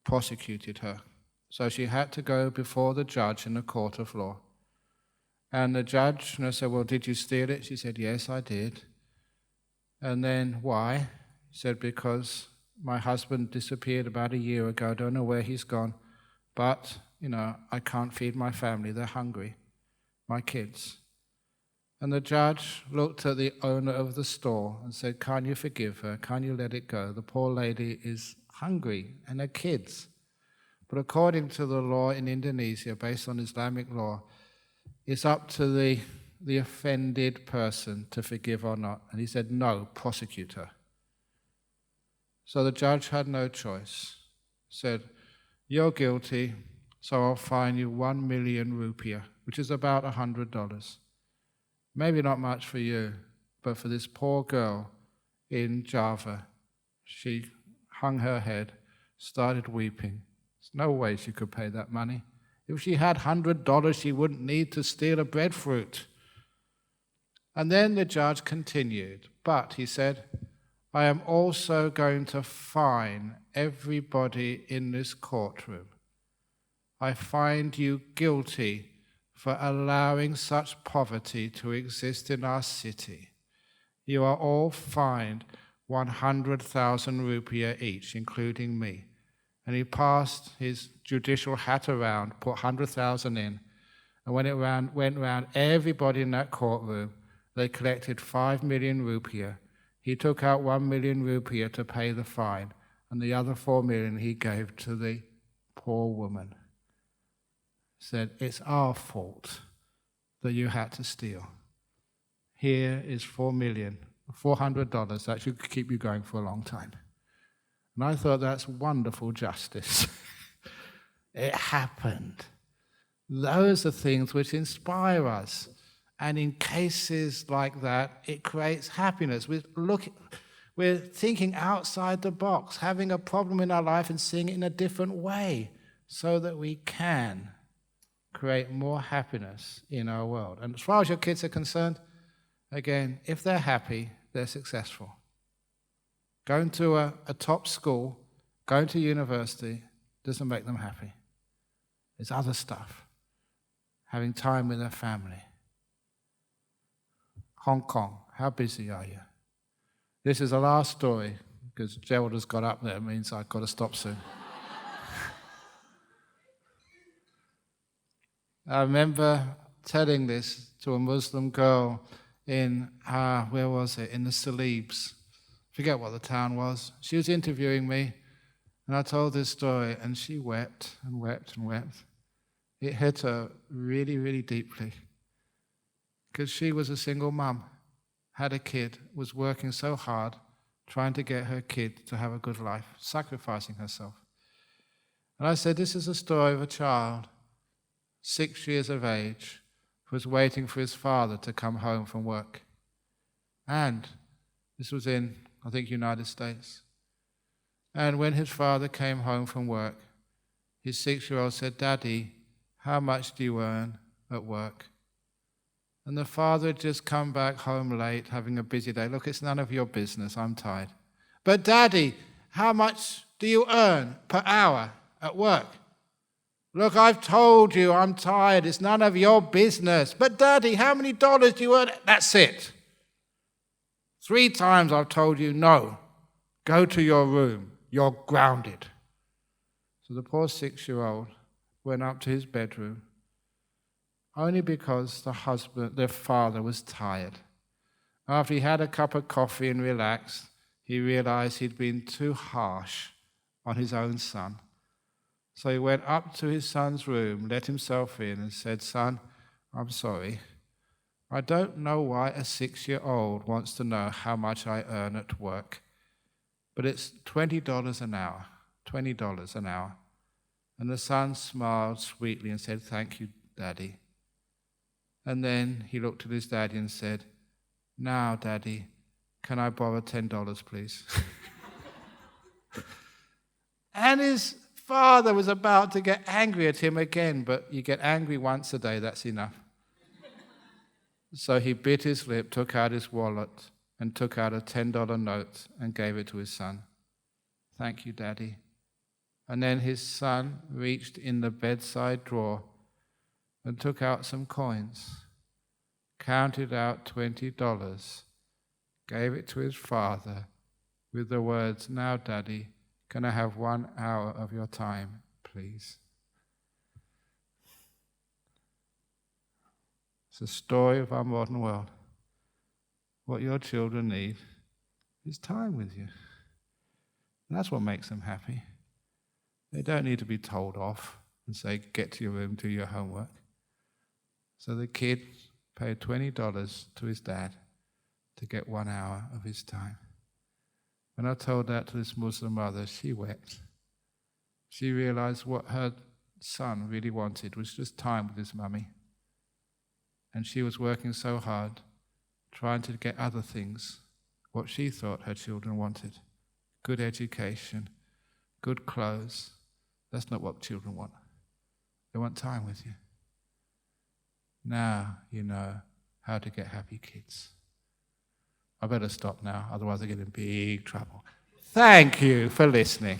prosecuted her. So she had to go before the judge in the court of law. And the judge said, "Well, did you steal it?" She said, "Yes, I did." And then, "Why?" She said, "Because my husband disappeared about a year ago. I don't know where he's gone. But, I can't feed my family. They're hungry, my kids." And the judge looked at the owner of the store and said, "Can't you forgive her? Can't you let it go? The poor lady is hungry and her kids." But according to the law in Indonesia, based on Islamic law, it's up to the offended person to forgive or not. And he said, "No, prosecute her." So the judge had no choice. Said, "You're guilty, so I'll fine you 1 million rupiah, which is about $100. Maybe not much for you, but for this poor girl in Java, she hung her head, started weeping. There's no way she could pay that money. If she had $100, she wouldn't need to steal a breadfruit." And then the judge continued, "But," he said, "I am also going to fine everybody in this courtroom. I find you guilty for allowing such poverty to exist in our city. You are all fined 100,000 rupiah each, including me." And he passed his judicial hat around, put 100,000 in, and when it went round everybody in that courtroom, they collected 5 million rupiah. He took out 1 million rupiah to pay the fine, and the other 4 million he gave to the poor woman. Said, "It's our fault that you had to steal. Here is 4 million, $400. That should keep you going for a long time." And I thought, that's wonderful justice. It happened. Those are things which inspire us. And in cases like that, it creates happiness. We're thinking outside the box, having a problem in our life and seeing it in a different way so that we can create more happiness in our world. And as far as your kids are concerned, again, if they're happy, they're successful. Going to a top school, going to university, doesn't make them happy. It's other stuff. Having time with their family. Hong Kong, how busy are you? This is the last story, because Gerald has got up there, it means I've got to stop soon. I remember telling this to a Muslim girl in, where was it? In the Salibs. Forget what the town was. She was interviewing me, and I told this story, and she wept and wept and wept. It hit her really, really deeply. Because she was a single mum, had a kid, was working so hard, trying to get her kid to have a good life, sacrificing herself. And I said, this is a story of a child, 6 years of age, who was waiting for his father to come home from work. And this was in, I think, United States. And when his father came home from work, his 6-year-old said, Daddy, how much do you earn at work? And the father had just come back home late, having a busy day. Look, it's none of your business, I'm tired. But Daddy, how much do you earn per hour at work? Look, I've told you I'm tired, it's none of your business. But Daddy, how many dollars do you earn? That's it. 3 times I've told you, no, go to your room, you're grounded. So the poor 6-year-old went up to his bedroom, only because the father was tired. After he had a cup of coffee and relaxed, he realized he'd been too harsh on his own son. So he went up to his son's room, let himself in, and said, Son, I'm sorry. I don't know why a 6-year-old wants to know how much I earn at work, but it's $20 an hour, $20 an hour. And the son smiled sweetly and said, Thank you, Daddy. And then he looked at his daddy and said, Now, Daddy, can I borrow $10, please? And his father was about to get angry at him again, but you get angry once a day, that's enough. So he bit his lip, took out his wallet, and took out a $10 note and gave it to his son. Thank you, Daddy. And then his son reached in the bedside drawer and took out some coins, counted out $20, gave it to his father with the words, Now, Daddy, can I have 1 hour of your time, please? It's a story of our modern world. What your children need is time with you. That's what makes them happy. They don't need to be told off and say, get to your room, do your homework. So the kid paid $20 to his dad to get 1 hour of his time. When I told that to this Muslim mother, she wept. She realized what her son really wanted was just time with his mummy. And she was working so hard, trying to get other things, what she thought her children wanted. Good education, good clothes. That's not what children want. They want time with you. Now you know how to get happy kids. I better stop now, otherwise I get in big trouble. Thank you for listening.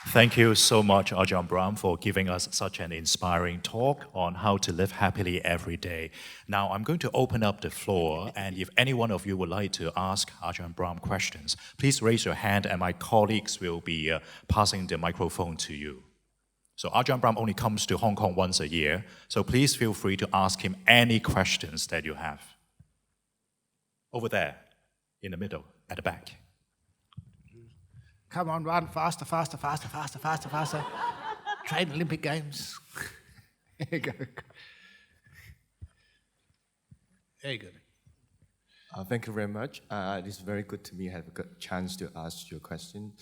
Thank you so much, Ajahn Brahm, for giving us such an inspiring talk on how to live happily every day. Now, I'm going to open up the floor, and if any one of you would like to ask Ajahn Brahm questions, please raise your hand, and my colleagues will be passing the microphone to you. So Ajahn Brahm only comes to Hong Kong once a year, so please feel free to ask him any questions that you have. Over there, in the middle, at the back. Come on, run, faster, faster, faster, faster, faster, faster. Train Olympic Games. There you go. Very good. Thank you very much. It is very good to me have a good chance to ask you a question.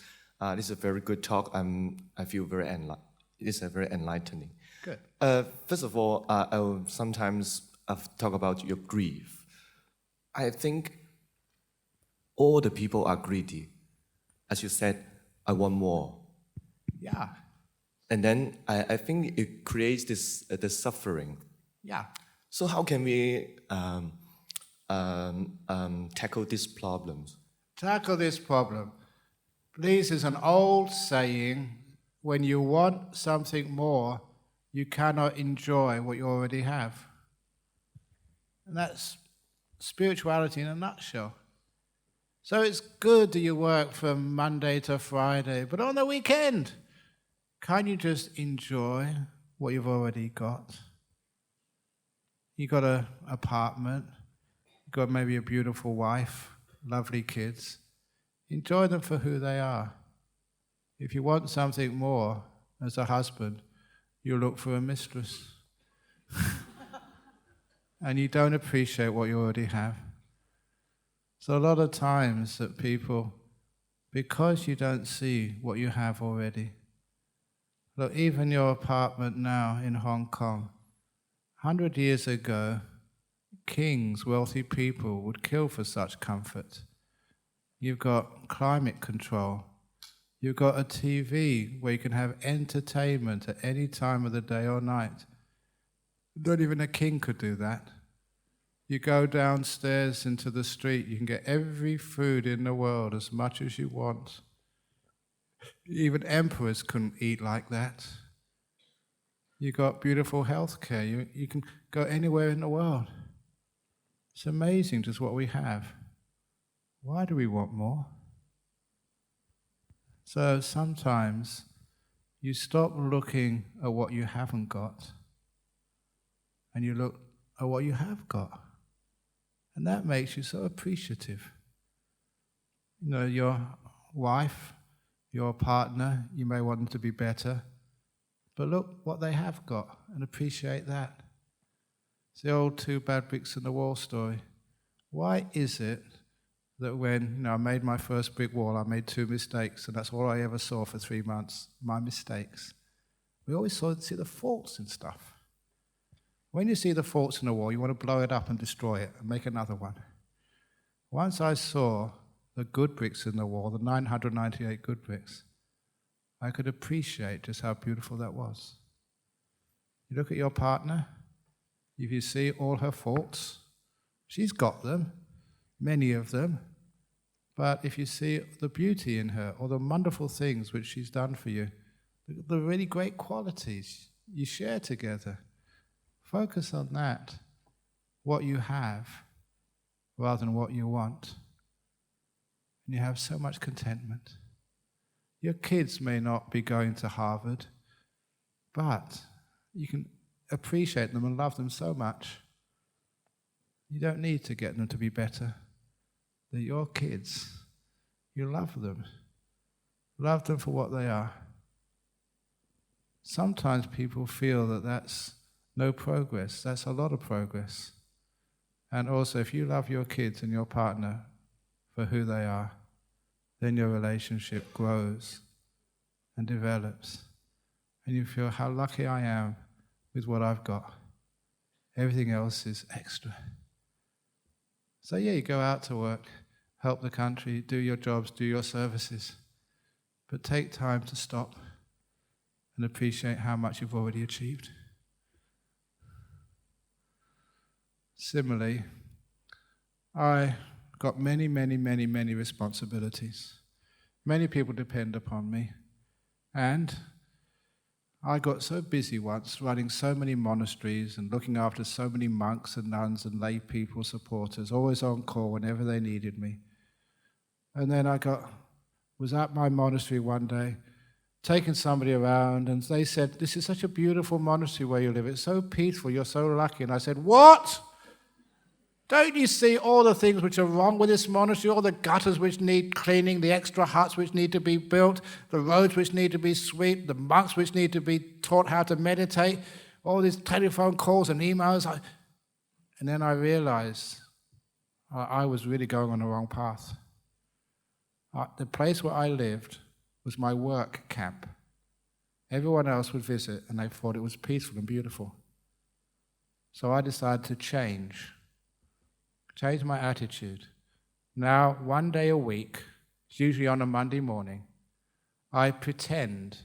This is a very good talk. I feel it is a very enlightening. Good. First of all, I will sometimes talk about your grief. I think all the people are greedy. As you said, I want more. Yeah. And then I think it creates this suffering. Yeah. So how can we tackle these problems? Tackle this problem. Please, is an old saying, when you want something more, you cannot enjoy what you already have. And that's spirituality in a nutshell. So it's good that you work from Monday to Friday, but on the weekend, can't you just enjoy what you've already got? You got an apartment, you got maybe a beautiful wife, lovely kids. Enjoy them for who they are. If you want something more as a husband, you look for a mistress. And you don't appreciate what you already have. So a lot of times that people, because you don't see what you have already, look, even your apartment now in Hong Kong, 100 years ago, kings, wealthy people would kill for such comfort. You've got climate control. You've got a TV where you can have entertainment at any time of the day or night. Not even a king could do that. You go downstairs into the street, you can get every food in the world, as much as you want. Even emperors couldn't eat like that. You got beautiful health care. You can go anywhere in the world. It's amazing just what we have. Why do we want more? So sometimes you stop looking at what you haven't got and you look at what you have got. And that makes you so appreciative. You know, your wife, your partner, you may want them to be better, but look what they have got and appreciate that. It's the old two bad bricks in the wall story. Why is it that when I made my first brick wall, I made 2 mistakes, and that's all I ever saw for 3 months, my mistakes. We always see the faults in stuff. When you see the faults in a wall, you want to blow it up and destroy it and make another one. Once I saw the good bricks in the wall, the 998 good bricks, I could appreciate just how beautiful that was. You look at your partner, if you see all her faults, she's got them, many of them, but if you see the beauty in her, or the wonderful things which she's done for you, the really great qualities you share together, focus on that, what you have, rather than what you want. And you have so much contentment. Your kids may not be going to Harvard, but you can appreciate them and love them so much. You don't need to get them to be better. They're your kids. You love them. Love them for what they are. Sometimes people feel that that's no progress. That's a lot of progress. And also, if you love your kids and your partner for who they are, then your relationship grows and develops. And you feel how lucky I am with what I've got. Everything else is extra. So yeah, you go out to work, help the country, do your jobs, do your services, but take time to stop and appreciate how much you've already achieved. Similarly, I got many responsibilities. Many people depend upon me. And I got so busy once running so many monasteries and looking after so many monks and nuns and lay people, supporters, always on call whenever they needed me. And then was at my monastery one day, taking somebody around, and they said, "This is such a beautiful monastery where you live. It's so peaceful. You're so lucky." And I said, "What? Don't you see all the things which are wrong with this monastery, all the gutters which need cleaning, the extra huts which need to be built, the roads which need to be swept, the monks which need to be taught how to meditate, all these telephone calls and emails?" And then I realized I was really going on the wrong path. The place where I lived was my work camp. Everyone else would visit and they thought it was peaceful and beautiful. So I decided to change my attitude. Now, one day a week, it's usually on a Monday morning, I pretend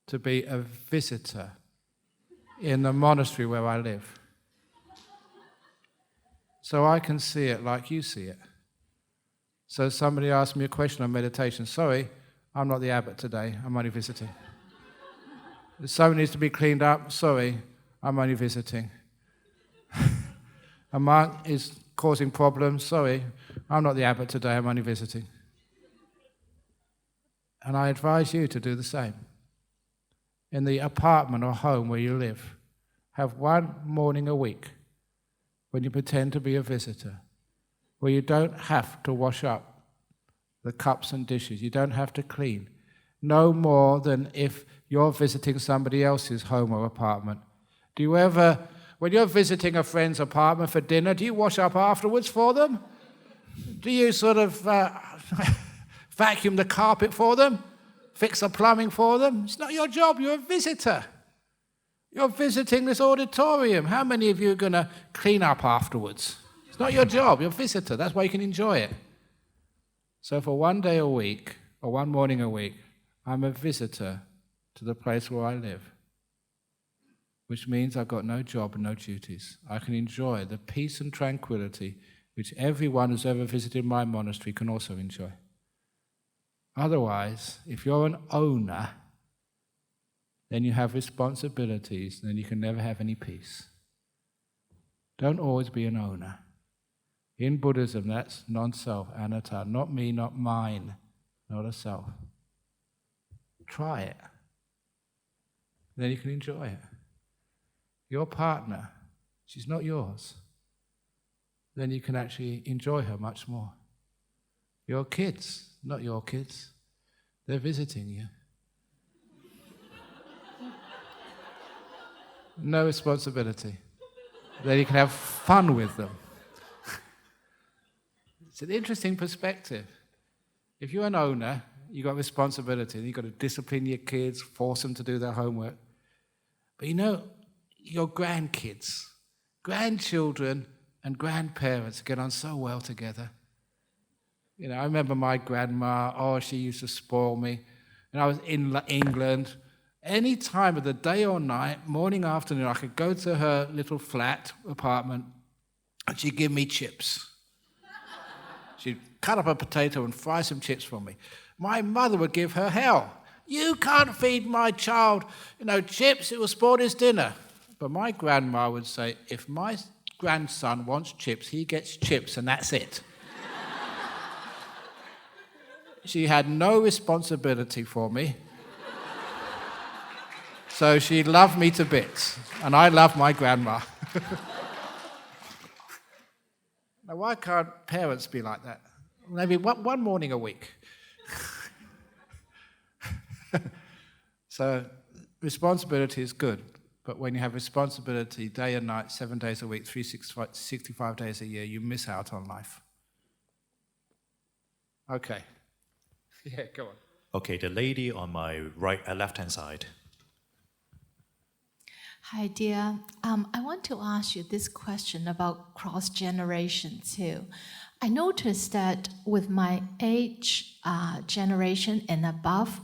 to be a visitor in the monastery where I live. So I can see it like you see it. So somebody asked me a question on meditation. Sorry, I'm not the abbot today, I'm only visiting. If something needs to be cleaned up, sorry, I'm only visiting. A monk is causing problems, sorry, I'm not the abbot today, I'm only visiting. And I advise you to do the same. In the apartment or home where you live, have one morning a week when you pretend to be a visitor, where you don't have to wash up the cups and dishes, you don't have to clean, no more than if you're visiting somebody else's home or apartment. Do you ever, when you're visiting a friend's apartment for dinner, do you wash up afterwards for them? Do you sort of vacuum the carpet for them? Fix the plumbing for them? It's not your job, you're a visitor. You're visiting this auditorium. How many of you are going to clean up afterwards? It's not your job, you're a visitor. That's why you can enjoy it. So for one day a week, or one morning a week, I'm a visitor to the place where I live, which means I've got no job and no duties. I can enjoy the peace and tranquility which everyone who's ever visited my monastery can also enjoy. Otherwise, if you're an owner, then you have responsibilities, and then you can never have any peace. Don't always be an owner. In Buddhism, that's non-self, anatta, not me, not mine, not a self. Try it. Then you can enjoy it. Your partner, she's not yours. Then you can actually enjoy her much more. Your kids, not your kids, they're visiting you. No responsibility. Then you can have fun with them. It's an interesting perspective. If you're an owner, you've got responsibility. You've got to discipline your kids, force them to do their homework. But you know, your grandkids, grandchildren and grandparents get on so well together. You know, I remember my grandma, she used to spoil me. And I was in England. Any time of the day or night, morning, afternoon, I could go to her little flat apartment and she'd give me chips. She'd cut up a potato and fry some chips for me. My mother would give her hell. You can't feed my child, chips, it will spoil his dinner. But my grandma would say, if my grandson wants chips, he gets chips and that's it. She had no responsibility for me. So she loved me to bits, and I love my grandma. Now, why can't parents be like that? Maybe one morning a week. So responsibility is good, but when you have responsibility day and night, 7 days a week, 365 days a year, you miss out on life. Okay. Yeah, go on. Okay, the lady on my left-hand side. Hi, dear. I want to ask you this question about cross-generation too. I noticed that with my age generation and above,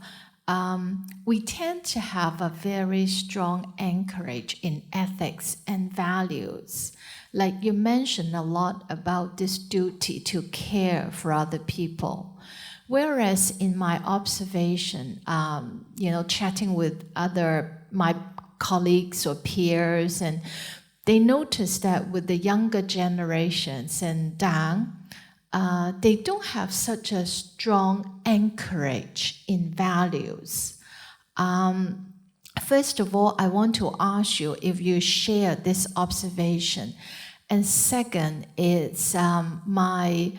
we tend to have a very strong anchorage in ethics and values. Like you mentioned a lot about this duty to care for other people. Whereas in my observation, chatting with my colleagues or peers, and they notice that with the younger generations and Dang, they don't have such a strong anchorage in values. First of all, I want to ask you if you share this observation. And second is my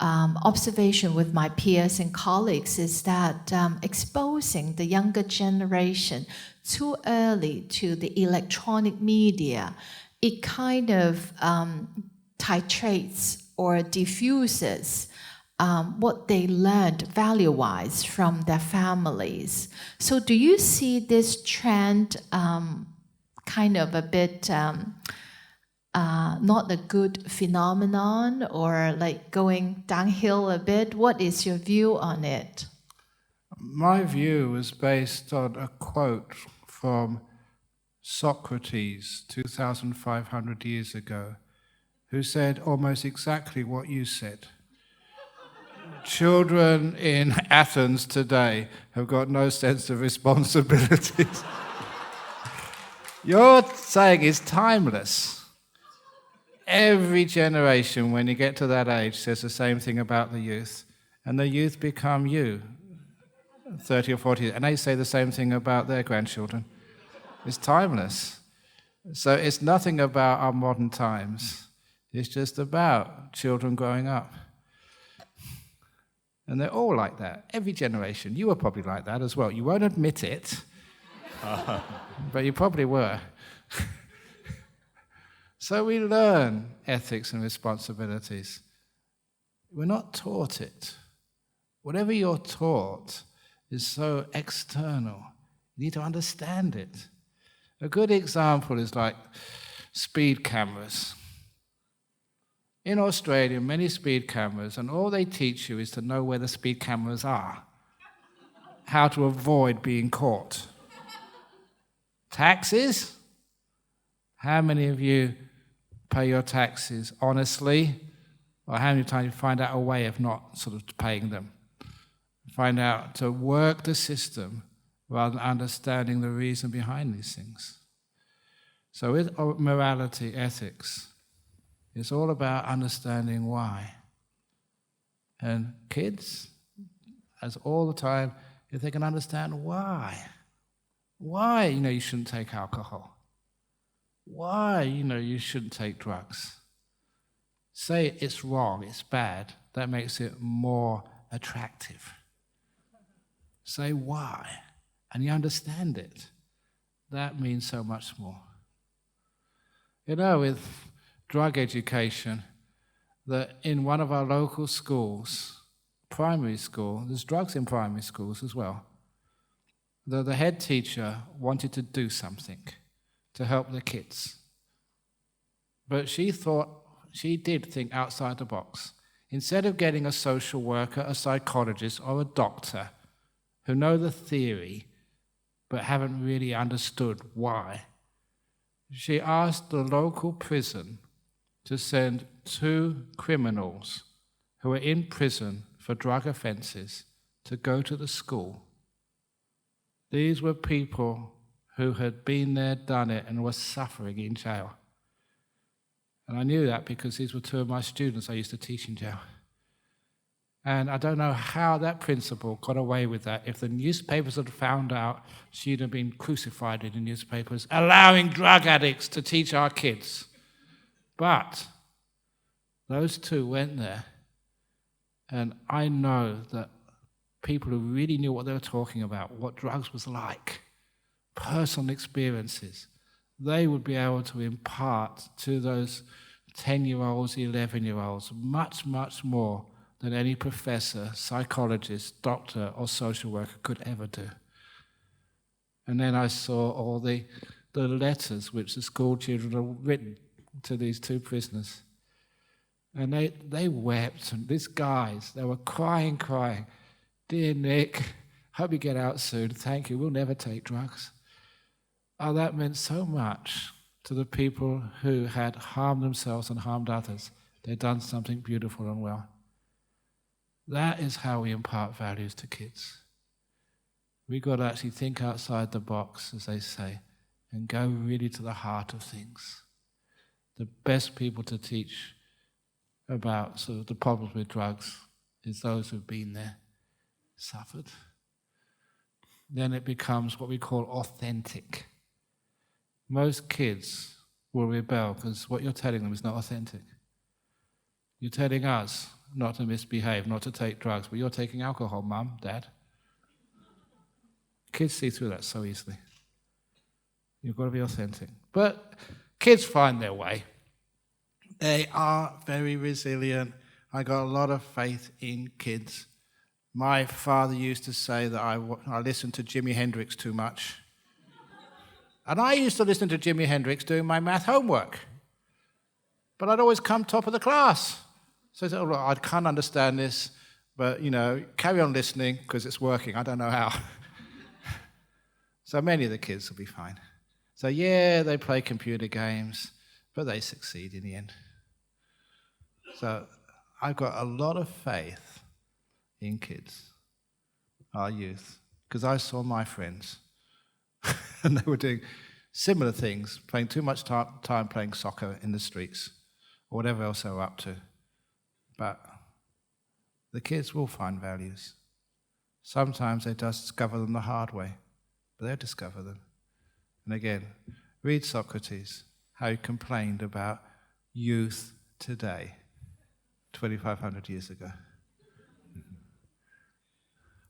observation with my peers and colleagues is that exposing the younger generation too early to the electronic media, it kind of titrates or diffuses what they learned value-wise from their families. So do you see this trend kind of a bit not a good phenomenon, or like going downhill a bit? What is your view on it? My view was based on a quote from Socrates 2,500 years ago, who said almost exactly what you said. Children in Athens today have got no sense of responsibilities. You're saying it's timeless. Every generation, when you get to that age, says the same thing about the youth, and the youth become you, 30 or 40, and they say the same thing about their grandchildren. It's timeless. So it's nothing about our modern times. It's just about children growing up. And they're all like that, every generation. You were probably like that as well. You won't admit it, but you probably were. So we learn ethics and responsibilities. We're not taught it. Whatever you're taught is so external. You need to understand it. A good example is like speed cameras. In Australia, many speed cameras, and all they teach you is to know where the speed cameras are, how to avoid being caught. Taxes? How many of you pay your taxes honestly, or how many times you find out a way of not sort of paying them? Find out to work the system rather than understanding the reason behind these things. So with morality, ethics, it's all about understanding why. And kids, as all the time, if they can understand why you shouldn't take alcohol, why you shouldn't take drugs. Say it's wrong, it's bad, that makes it more attractive. Say why, and you understand it. That means so much more. With drug education, that in one of our local schools, primary school, there's drugs in primary schools as well, the head teacher wanted to do something to help the kids. But she did think outside the box. Instead of getting a social worker, a psychologist, or a doctor who know the theory but haven't really understood why, she asked the local prison to send 2 criminals who were in prison for drug offenses to go to the school. These were people who had been there, done it, and were suffering in jail. And I knew that because these were 2 of my students I used to teach in jail. And I don't know how that principal got away with that. If the newspapers had found out, she'd have been crucified in the newspapers, allowing drug addicts to teach our kids. But those 2 went there, and I know that people who really knew what they were talking about, what drugs was like, personal experiences, they would be able to impart to those 10-year-olds, 11-year-olds, much, much more than any professor, psychologist, doctor, or social worker could ever do. And then I saw all the letters which the school children had written to these 2 prisoners. And they wept, and these guys, they were crying. Dear Nick, hope you get out soon. Thank you, we'll never take drugs. Oh, that meant so much to the people who had harmed themselves and harmed others. They'd done something beautiful and well. That is how we impart values to kids. We've got to actually think outside the box, as they say, and go really to the heart of things. The best people to teach about sort of the problems with drugs is those who've been there, suffered. Then it becomes what we call authentic. Most kids will rebel because what you're telling them is not authentic. You're telling us not to misbehave, not to take drugs, but you're taking alcohol, Mum, Dad. Kids see through that so easily. You've got to be authentic. But kids find their way. They are very resilient. I got a lot of faith in kids. My father used to say that I listened to Jimi Hendrix too much. And I used to listen to Jimi Hendrix doing my math homework. But I'd always come top of the class. So I said, oh, look, I can't understand this, but, carry on listening because it's working. I don't know how. So many of the kids will be fine. So yeah, they play computer games, but they succeed in the end. So I've got a lot of faith in kids, our youth, because I saw my friends, and they were doing similar things, playing too much time playing soccer in the streets, or whatever else they were up to. But the kids will find values. Sometimes they just discover them the hard way, but they'll discover them. And again, read Socrates, how he complained about youth today, 2,500 years ago.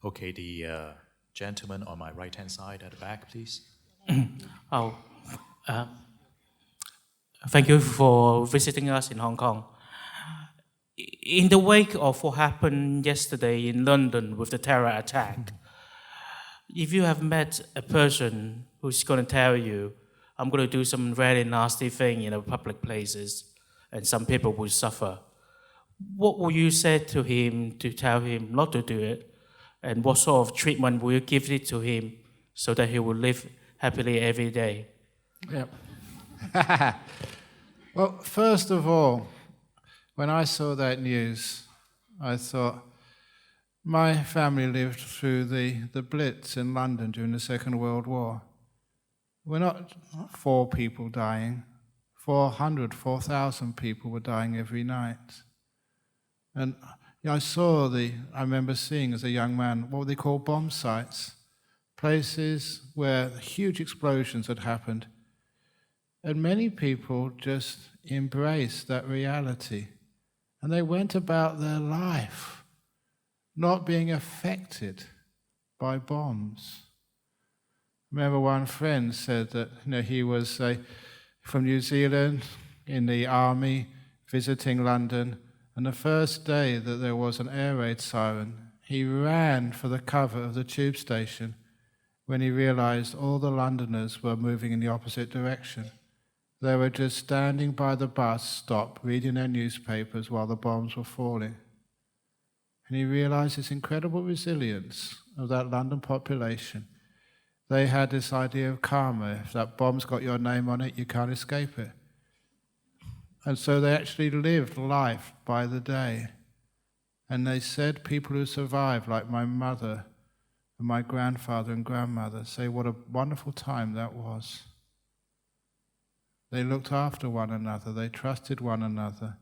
Okay, the gentleman on my right-hand side at the back, please. Thank you for visiting us in Hong Kong. In the wake of what happened yesterday in London with the terror attack, if you have met a person who's going to tell you, I'm going to do some really nasty thing in public places, and some people will suffer, what will you say to him to tell him not to do it? And what sort of treatment will you give it to him so that he will live happily every day? Yeah. Well, first of all, when I saw that news, I thought, my family lived through the Blitz in London during the Second World War. We're not 4 people dying. 4,000 people were dying every night. And I remember seeing as a young man what they call bomb sites, places where huge explosions had happened. And many people just embraced that reality. And they went about their life not being affected by bombs. I remember one friend said that he was from New Zealand in the army visiting London, and the first day that there was an air raid siren, he ran for the cover of the tube station when he realized all the Londoners were moving in the opposite direction. They were just standing by the bus stop, reading their newspapers while the bombs were falling. And he realized this incredible resilience of that London population. They had this idea of karma. If that bomb's got your name on it, you can't escape it. And so they actually lived life by the day. And they said people who survived, like my mother and my grandfather and grandmother, say what a wonderful time that was. They looked after one another, they trusted one another,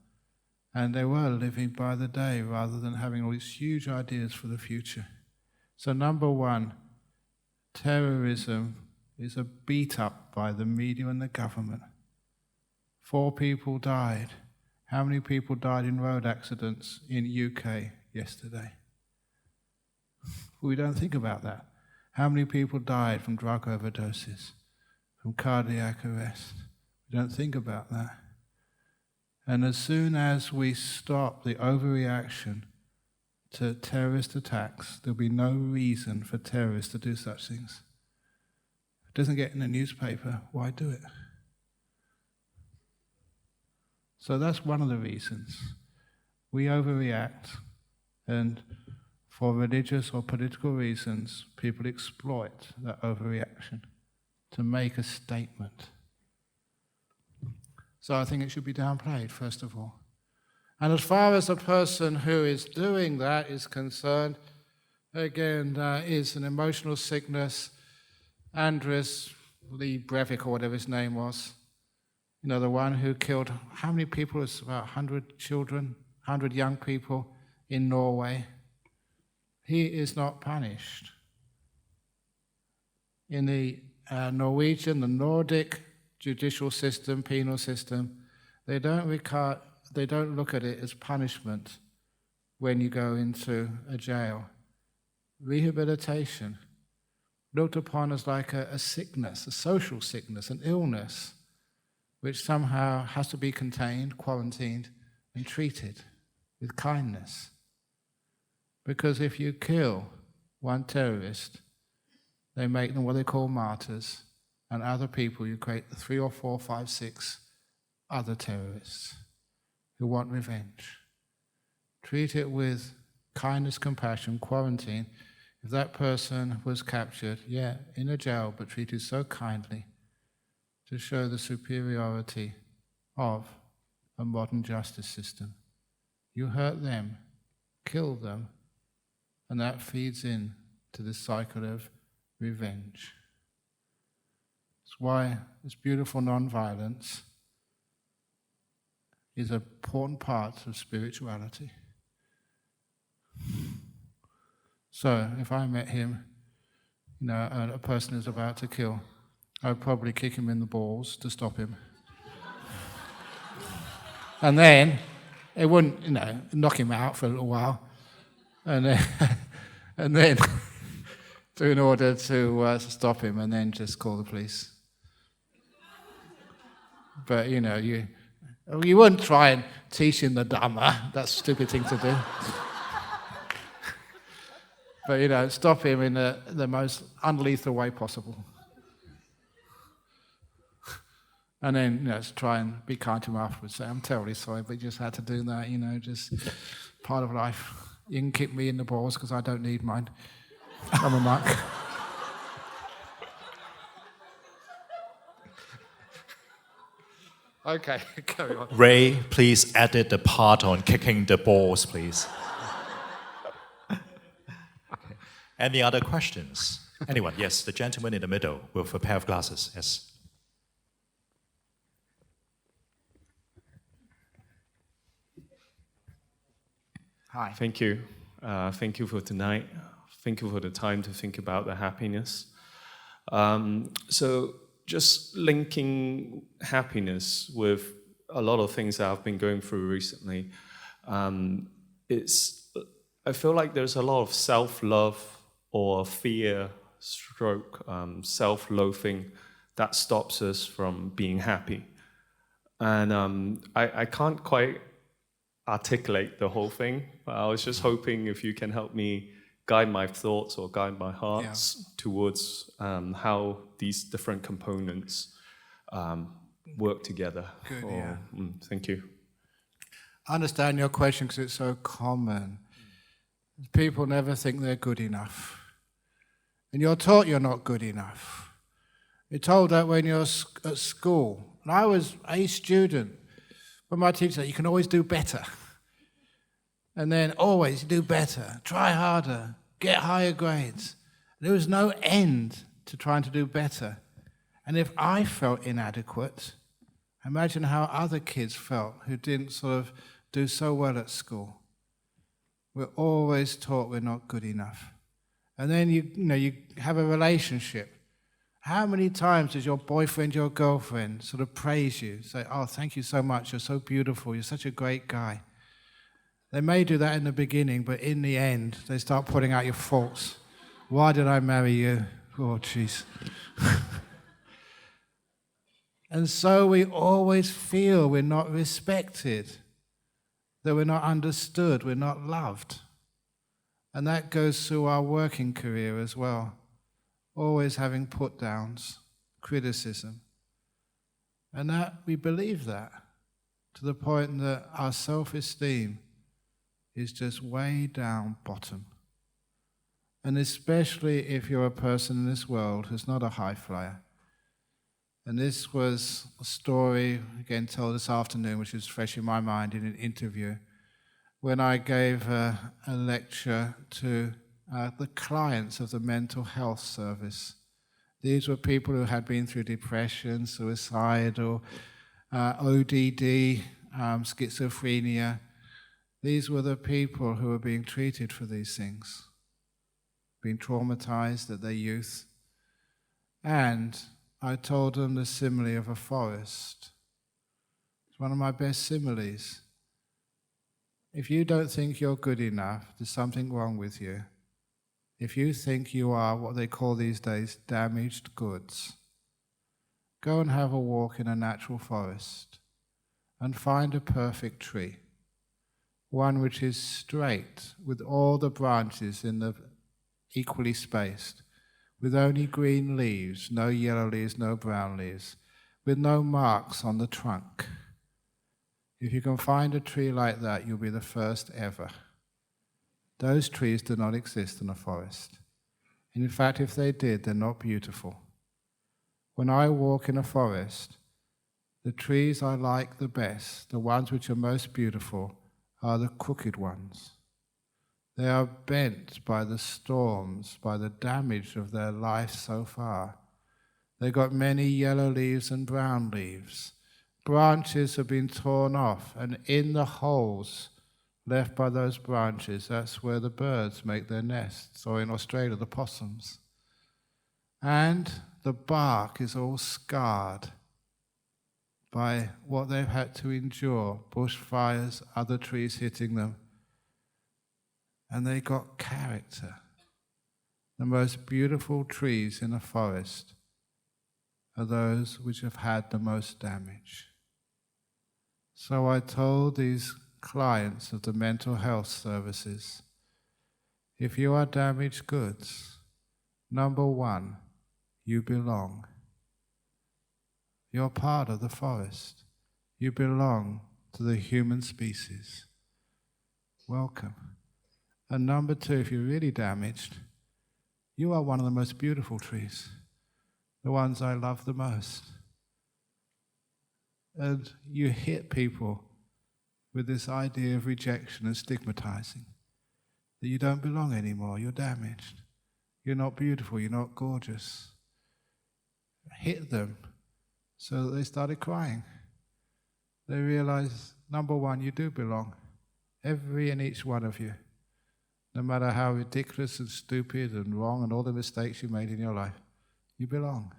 and they were living by the day rather than having all these huge ideas for the future. So number one, terrorism is a beat up by the media and the government. 4 people died. How many people died in road accidents in UK yesterday? We don't think about that. How many people died from drug overdoses, from cardiac arrest? We don't think about that. And as soon as we stop the overreaction to terrorist attacks, there'll be no reason for terrorists to do such things. If it doesn't get in the newspaper, why do it? So that's one of the reasons. We overreact, and for religious or political reasons, people exploit that overreaction to make a statement. So I think it should be downplayed, first of all. And as far as the person who is doing that is concerned, again, there is an emotional sickness. Andres Lee Breivik, or whatever his name was, the one who killed, how many people? It was about 100 children, 100 young people in Norway. He is not punished. In the Norwegian, the Nordic judicial system, penal system, they don't look at it as punishment when you go into a jail. Rehabilitation, looked upon as like a sickness, a social sickness, an illness, which somehow has to be contained, quarantined, and treated with kindness. Because if you kill one terrorist, they make them what they call martyrs, and other people, you create 3 or 4, 5, 6 other terrorists who want revenge. Treat it with kindness, compassion, quarantine. If that person was captured, in a jail, but treated so kindly to show the superiority of a modern justice system. You hurt them, kill them, and that feeds in to this cycle of revenge. That's why this beautiful non-violence is an important part of spirituality. So, if I met him, a person who's about to kill, I'd probably kick him in the balls to stop him. And then, it wouldn't, knock him out for a little while. And then in order to stop him, and then just call the police. But, you wouldn't try and teach him the Dhamma. That's a stupid thing to do. But, stop him in the most unlethal way possible. And then, just try and be kind to him afterwards. Say, I'm terribly sorry, but you just had to do that, just part of life. You can kick me in the balls because I don't need mine. I'm a monk. Okay, carry on. Ray, please edit the part on kicking the balls, please. Any other questions? Anyone? Yes, the gentleman in the middle with a pair of glasses. Yes. Hi. Thank you. Thank you for tonight. Thank you for the time to think about the happiness. So just linking happiness with a lot of things that I've been going through recently, I feel like there's a lot of self-love or fear, self-loathing that stops us from being happy. And I can't quite articulate the whole thing, but I was just hoping if you can help me guide my thoughts or guide my hearts towards how these different components work together. Good, Thank you. I understand your question because it's so common. People never think they're good enough. And you're taught you're not good enough. You're told that when you're at school. And I was a student, but my teacher said, you can always do better. And then always do better, try harder, get higher grades. There was no end to trying to do better. And if I felt inadequate, imagine how other kids felt who didn't sort of do so well at school. We're always taught we're not good enough. And then you have a relationship. How many times does your boyfriend, your girlfriend sort of praise you? Say, oh, thank you so much, you're so beautiful, you're such a great guy. They may do that in the beginning, but in the end, they start putting out your faults. Why did I marry you? Oh, jeez. And so we always feel we're not respected, that we're not understood, we're not loved. And that goes through our working career as well. Always having put-downs, criticism. And that we believe that to the point that our self-esteem is just way down bottom. And especially if you're a person in this world who's not a high flyer. And this was a story, again, told this afternoon, which is fresh in my mind in an interview, when I gave a lecture to the clients of the mental health service. These were people who had been through depression, suicidal, ODD, schizophrenia. These were the people who were being treated for these things, being traumatized at their youth. And I told them the simile of a forest. It's one of my best similes. If you don't think you're good enough, there's something wrong with you. If you think you are what they call these days damaged goods, Go and have a walk in a natural forest and find a perfect tree, one which is straight with all the branches equally spaced, with only green leaves, no yellow leaves, no brown leaves, with no marks on the trunk. If you can find a tree like that, you'll be the first ever. Those trees do not exist in a forest. And in fact, if they did, they're not beautiful. When I walk in a forest, the trees I like the best, the ones which are most beautiful, are the crooked ones. They are bent by the storms, by the damage of their life so far. They got many yellow leaves and brown leaves. Branches have been torn off, and in the holes left by those branches, that's where the birds make their nests, or in Australia, the possums. And the bark is all scarred by what they've had to endure, bushfires, other trees hitting them. And they got character. The most beautiful trees in a forest are those which have had the most damage. So I told these clients of the mental health services, if you are damaged goods, number one, you belong. You're part of the forest. You belong to the human species. Welcome. And number two, if you're really damaged, you are one of the most beautiful trees, the ones I love the most. And you hit people with this idea of rejection and stigmatizing, that you don't belong anymore, you're damaged, you're not beautiful, you're not gorgeous. Hit them so that they started crying. They realized, number one, you do belong, every and each one of you. No matter how ridiculous and stupid and wrong and all the mistakes you made in your life, you belong.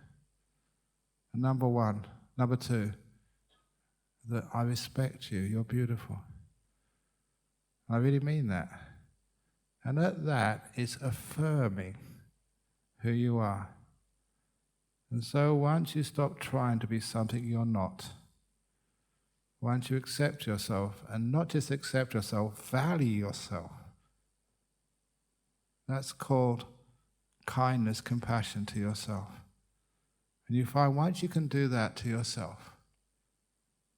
And number one. Number two, that I respect you, you're beautiful. I really mean that. And at that, it's affirming who you are. And so once you stop trying to be something you're not, once you accept yourself, and not just accept yourself, value yourself, that's called kindness, compassion to yourself. And you find once you can do that to yourself,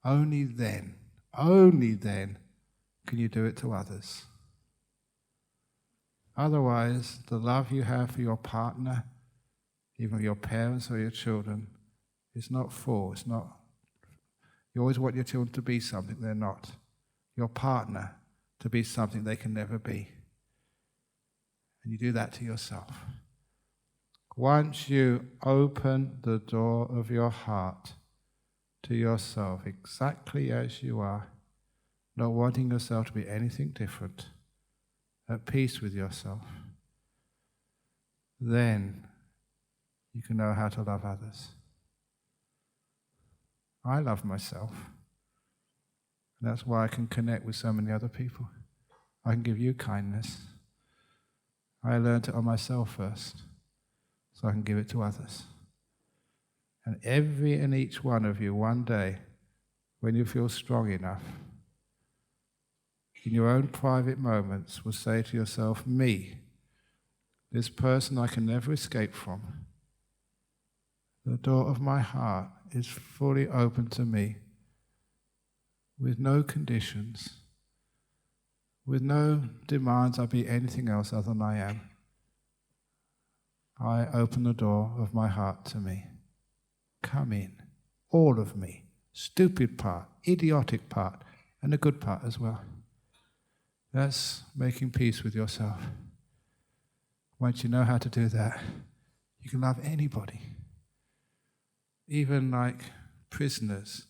only then can you do it to others. Otherwise, the love you have for your partner, even your parents or your children, is not full. It's not. You always want your children to be something they're not. Your partner to be something they can never be. And you do that to yourself. Once you open the door of your heart to yourself exactly as you are, not wanting yourself to be anything different, at peace with yourself, then you can know how to love others. I love myself. And that's why I can connect with so many other people. I can give you kindness. I learned it on myself first, so I can give it to others. And every and each one of you, one day, when you feel strong enough, in your own private moments, will say to yourself, me, this person I can never escape from, the door of my heart is fully open to me, with no conditions, with no demands I be anything else other than I am. I open the door of my heart to me. Come in, all of me, stupid part, idiotic part, and the good part as well. That's making peace with yourself. Once you know how to do that, you can love anybody. Even like prisoners,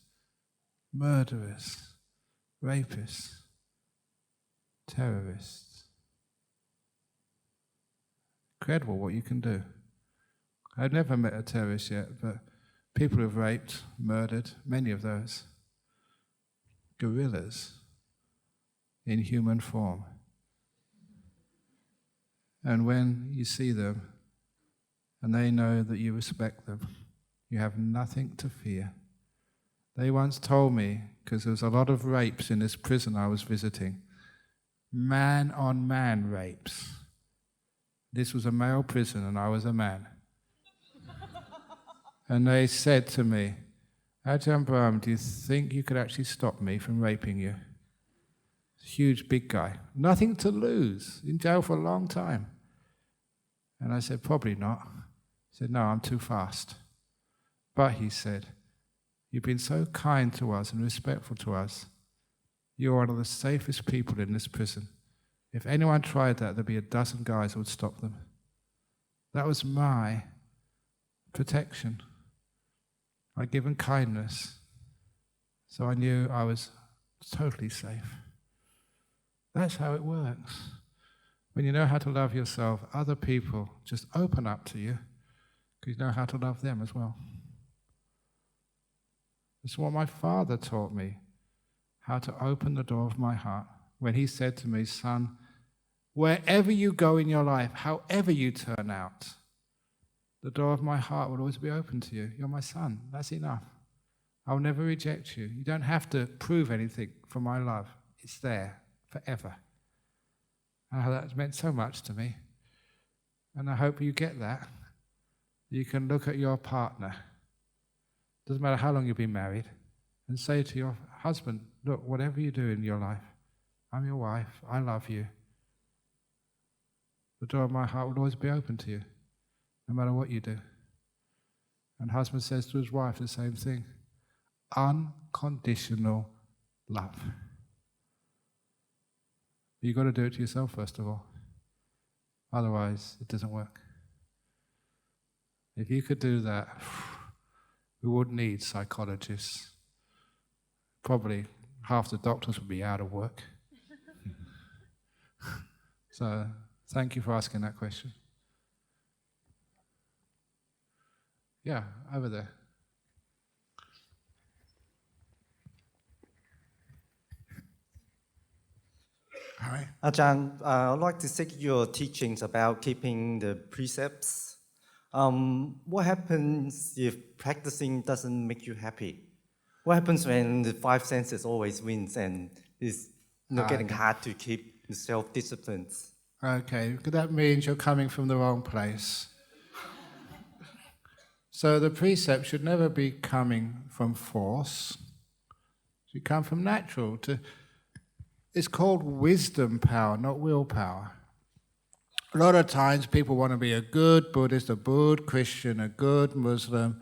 murderers, rapists, terrorists. Incredible what you can do. I've never met a terrorist yet, but people who've raped, murdered, many of those. Gorillas in human form. And when you see them, and they know that you respect them, You have nothing to fear. They once told me, because there was a lot of rapes in this prison I was visiting, man-on-man rapes. This was a male prison and I was a man. And they said to me, Ajahn Brahm, do you think you could actually stop me from raping you? Huge, big guy. Nothing to lose. In jail for a long time. And I said, probably not. He said, no, I'm too fast. But he said, you've been so kind to us and respectful to us. You're one of the safest people in this prison. If anyone tried that, there'd be a dozen guys who would stop them. That was my protection. I'd given kindness. So I knew I was totally safe. That's how it works. When you know how to love yourself, other people just open up to you because you know how to love them as well. It's what my father taught me, how to open the door of my heart. When he said to me, son, wherever you go in your life, however you turn out, the door of my heart will always be open to you. You're my son. That's enough. I'll never reject you. You don't have to prove anything for my love. It's there forever. And that's meant so much to me. And I hope you get that. You can look at your partner. Doesn't matter how long you've been married. And say to your husband, look, whatever you do in your life, I'm your wife. I love you. The door of my heart will always be open to you, no matter what you do. And husband says to his wife the same thing. Unconditional love. You've got to do it to yourself first of all. Otherwise, it doesn't work. If you could do that, we wouldn't need psychologists. Probably half the doctors would be out of work. So, thank you for asking that question. Yeah, over there. Hi. Ajahn, I'd like to seek your teachings about keeping the precepts. What happens if practicing doesn't make you happy? What happens when the five senses always wins and it's getting hard to keep the self-discipline? Okay, because that means you're coming from the wrong place. So the precept should never be coming from force. It should come from natural. It's called wisdom power, not willpower. A lot of times people want to be a good Buddhist, a good Christian, a good Muslim,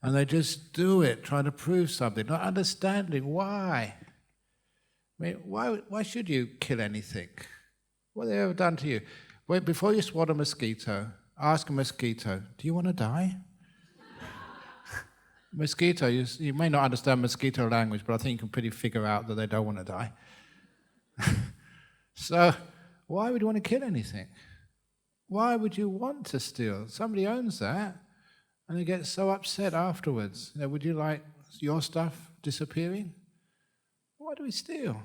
and they just do it, trying to prove something, not understanding why. I mean, why should you kill anything? What have they ever done to you? Wait, before you swat a mosquito, ask a mosquito, do you want to die? Mosquito, you may not understand mosquito language, but I think you can pretty figure out that they don't want to die. So, why would you want to kill anything? Why would you want to steal? Somebody owns that, and they get so upset afterwards. You know, would you like your stuff disappearing? Why do we steal?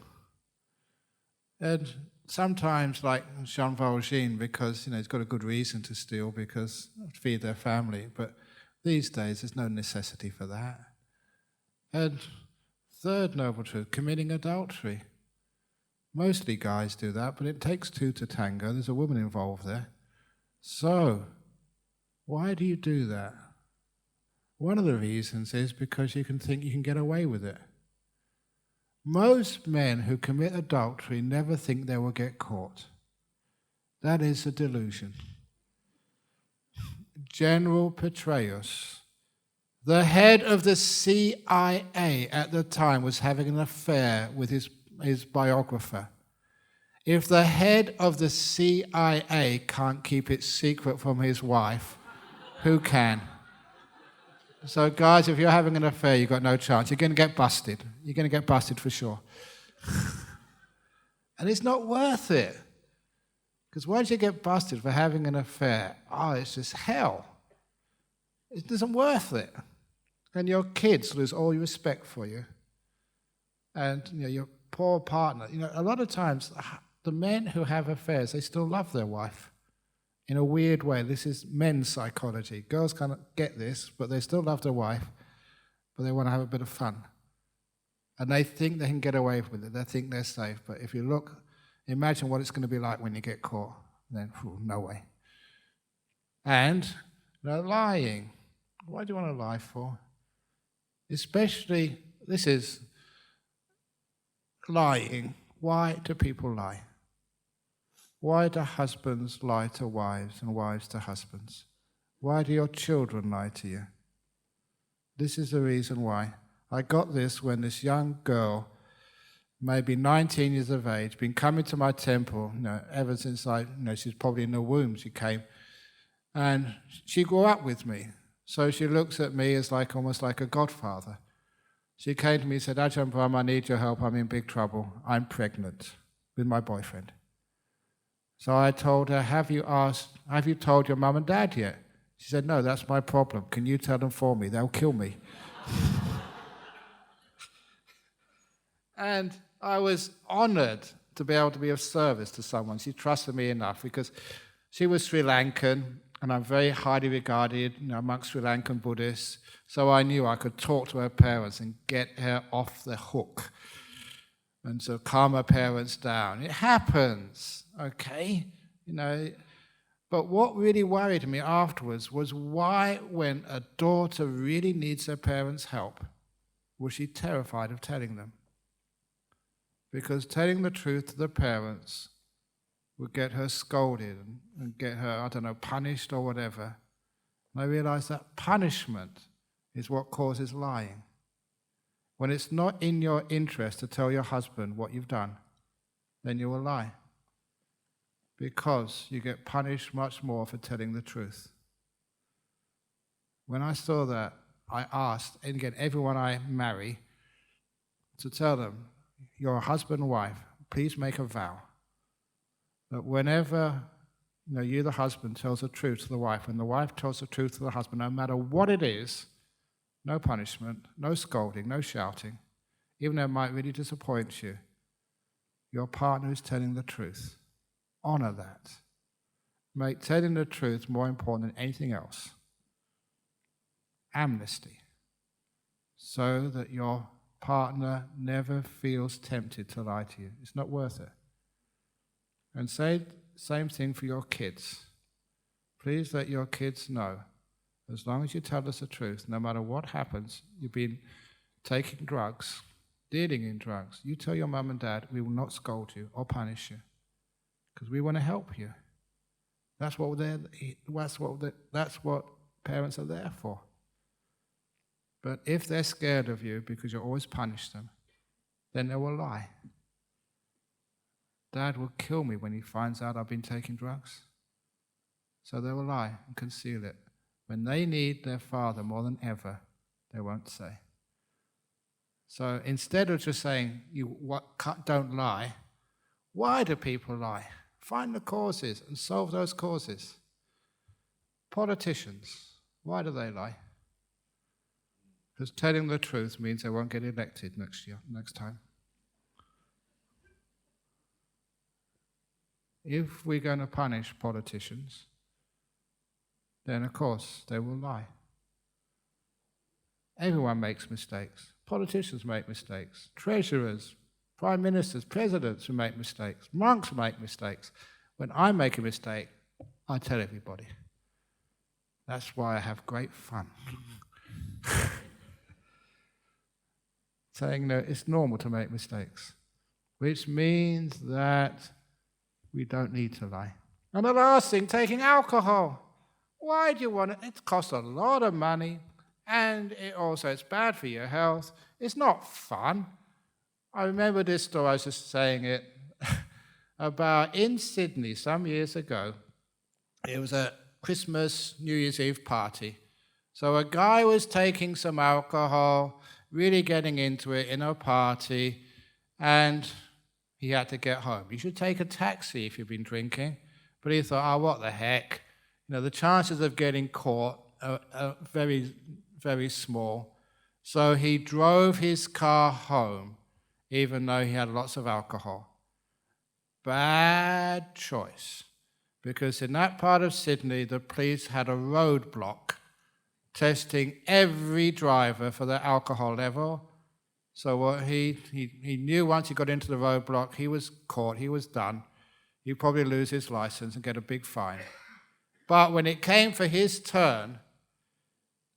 And sometimes, like Ajahn Brahm, because he's got a good reason to steal, because feed their family. But these days, there's no necessity for that. And third noble truth, committing adultery. Mostly guys do that, but it takes two to tango. There's a woman involved there. So, why do you do that? One of the reasons is because you can think you can get away with it. Most men who commit adultery never think they will get caught. That is a delusion. General Petraeus, the head of the CIA at the time, was having an affair with his biographer. If the head of the CIA can't keep it secret from his wife, who can? So guys, if you're having an affair, you've got no chance. You're going to get busted. You're going to get busted for sure. And it's not worth it. Because once you get busted for having an affair, it's just hell. It isn't worth it. And your kids lose all your respect for you. And your poor partner. A lot of times, the men who have affairs, they still love their wife. in a weird way. This is men's psychology. Girls kind of get this, but they still love their wife, but they want to have a bit of fun. And they think they can get away with it. They think they're safe. But if you look, imagine what it's going to be like when you get caught. Then, no way. And lying. Why do you want to lie for? Especially, this is lying. Why do people lie? Why do husbands lie to wives and wives to husbands? Why do your children lie to you? This is the reason why. I got this when this young girl, maybe 19 years of age, been coming to my temple, ever since she's probably in the womb she came. And she grew up with me. So she looks at me as almost like a godfather. She came to me and said, Ajahn Brahm, I need your help. I'm in big trouble. I'm pregnant with my boyfriend. So I told her, have you told your mum and dad yet? She said, no, that's my problem. Can you tell them for me? They'll kill me. And I was honored to be able to be of service to someone. She trusted me enough because she was Sri Lankan, and I'm very highly regarded amongst Sri Lankan Buddhists. So I knew I could talk to her parents and get her off the hook and so calm her parents down. It happens, okay? But what really worried me afterwards was why, when a daughter really needs her parents' help, was she terrified of telling them? Because telling the truth to the parents would get her scolded and get her, punished or whatever. And I realized that punishment is what causes lying. When it's not in your interest to tell your husband what you've done, then you will lie. Because you get punished much more for telling the truth. When I saw that, I asked, and again, everyone I marry, to tell them, your husband and wife, please make a vow that whenever you, the husband, tells the truth to the wife, and the wife tells the truth to the husband, no matter what it is, no punishment, no scolding, no shouting, even though it might really disappoint you, your partner is telling the truth. Honor that. Make telling the truth more important than anything else. Amnesty. So that your partner never feels tempted to lie to you. It's not worth it. And same thing for your kids. Please let your kids know, as long as you tell us the truth, no matter what happens, you've been taking drugs, dealing in drugs, you tell your mum and dad, we will not scold you or punish you, because we want to help you. That's what parents are there for. But if they're scared of you because you always punish them, then they will lie. Dad will kill me when he finds out I've been taking drugs. So they will lie and conceal it. When they need their father more than ever, they won't say. So instead of just saying, don't lie, why do people lie? Find the causes and solve those causes. Politicians, why do they lie? Because telling the truth means they won't get elected next time. If we're going to punish politicians, then of course they will lie. Everyone makes mistakes. Politicians make mistakes. Treasurers, prime ministers, presidents who make mistakes. Monks make mistakes. When I make a mistake, I tell everybody. That's why I have great fun. Saying that it's normal to make mistakes, which means that we don't need to lie. And the last thing, taking alcohol. Why do you want it? It costs a lot of money, and it's bad for your health. It's not fun. I remember this story, I was just saying it, about in Sydney some years ago. It was a Christmas, New Year's Eve party. So a guy was taking some alcohol, really getting into it in a party, and he had to get home. You should take a taxi if you've been drinking. But he thought, what the heck? The chances of getting caught are very, very small. So he drove his car home, even though he had lots of alcohol. Bad choice. because in that part of Sydney, the police had a roadblock testing every driver for their alcohol level. So what he knew once he got into the roadblock, he was caught, he was done. He'd probably lose his license and get a big fine. But when it came for his turn,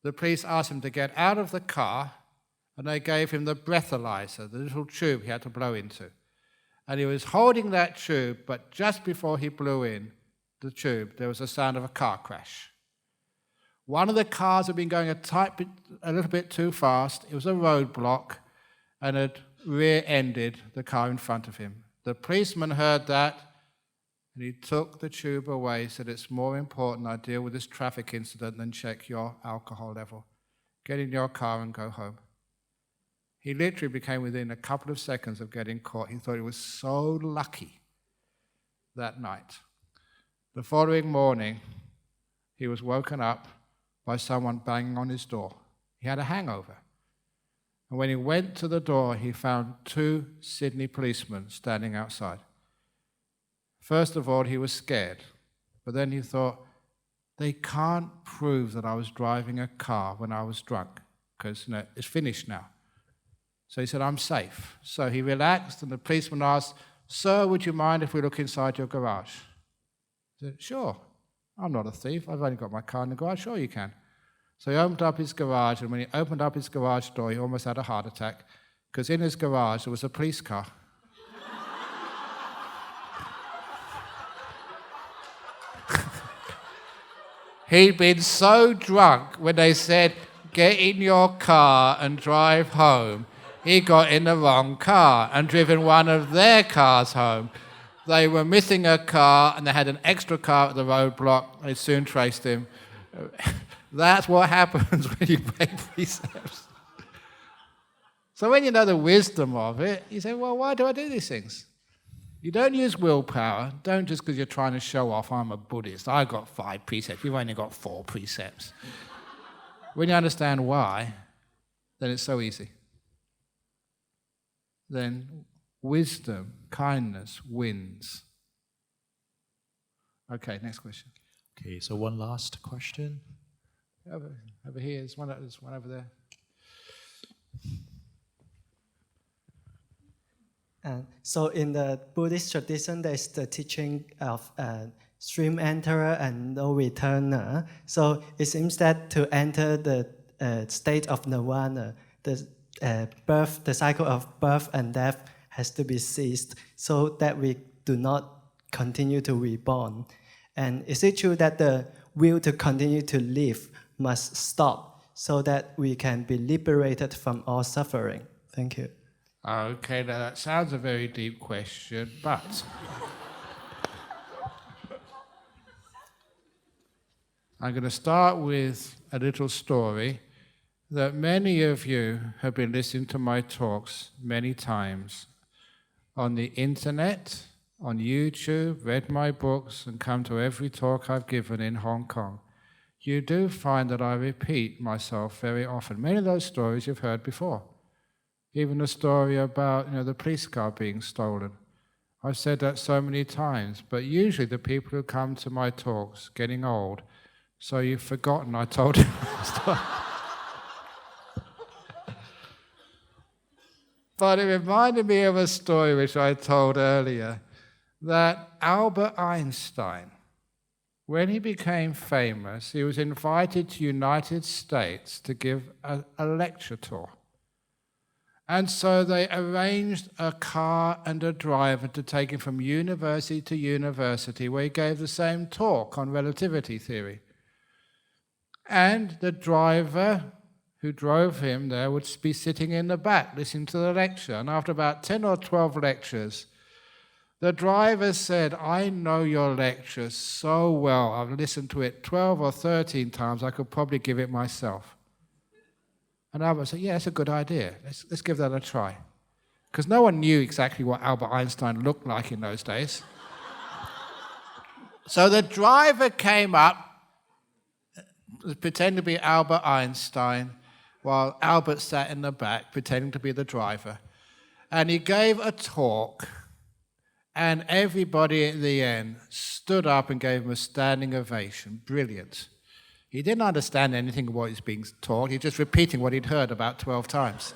the police asked him to get out of the car, and they gave him the breathalyzer, the little tube he had to blow into. And he was holding that tube, but just before he blew in the tube, there was a sound of a car crash. One of the cars had been going a little bit too fast. It was a roadblock, and had rear-ended the car in front of him. The policeman heard that, and he took the tube away, said, it's more important I deal with this traffic incident than check your alcohol level. Get in your car and go home. He literally became within a couple of seconds of getting caught. He thought he was so lucky that night. The following morning, he was woken up by someone banging on his door. He had a hangover. And when he went to the door, he found 2 Sydney policemen standing outside. First of all, he was scared. But then he thought, they can't prove that I was driving a car when I was drunk, because it's finished now. So he said, I'm safe. So he relaxed, and the policeman asked, sir, would you mind if we look inside your garage? He said, sure. I'm not a thief. I've only got my car in the garage. Sure, you can. So he opened up his garage, and when he opened up his garage door, he almost had a heart attack, because in his garage there was a police car. He'd been so drunk when they said, get in your car and drive home, he got in the wrong car and driven one of their cars home. They were missing a car, and they had an extra car at the roadblock. They soon traced him. That's what happens when you break precepts. So when you know the wisdom of it, you say, well, why do I do these things? You don't use willpower. Don't just because you're trying to show off, I'm a Buddhist. I've got 5 precepts. You've only got 4 precepts. When you understand why, then it's so easy. Then wisdom, kindness wins. Okay, next question. Okay, so one last question. Over here, there's one over there. So in the Buddhist tradition, there's the teaching of stream enterer and no returner. So it seems that to enter the state of nirvana, the cycle of birth and death has to be ceased, so that we do not continue to reborn. And is it true that the will to continue to live must stop so that we can be liberated from all suffering? Thank you. Okay, now that sounds a very deep question, but I'm going to start with a little story that many of you have been listening to my talks many times on the internet, on YouTube, read my books, and come to every talk I've given in Hong Kong. You do find that I repeat myself very often. Many of those stories you've heard before. Even the story about the police car being stolen. I've said that so many times, but usually the people who come to my talks getting old, so you've forgotten I told you that story. But it reminded me of a story which I told earlier, that Albert Einstein, when he became famous, he was invited to the United States to give a lecture tour. And so they arranged a car and a driver to take him from university to university, where he gave the same talk on relativity theory. And the driver who drove him there would be sitting in the back listening to the lecture. And after about 10 or 12 lectures, the driver said, I know your lecture so well. I've listened to it 12 or 13 times. I could probably give it myself. And Albert said, yeah, that's a good idea. Let's give that a try. Because no one knew exactly what Albert Einstein looked like in those days. So the driver came up, pretending to be Albert Einstein, while Albert sat in the back, pretending to be the driver. And he gave a talk. And everybody at the end stood up and gave him a standing ovation. Brilliant. He didn't understand anything of what he's being taught. He's just repeating what he'd heard about 12 times.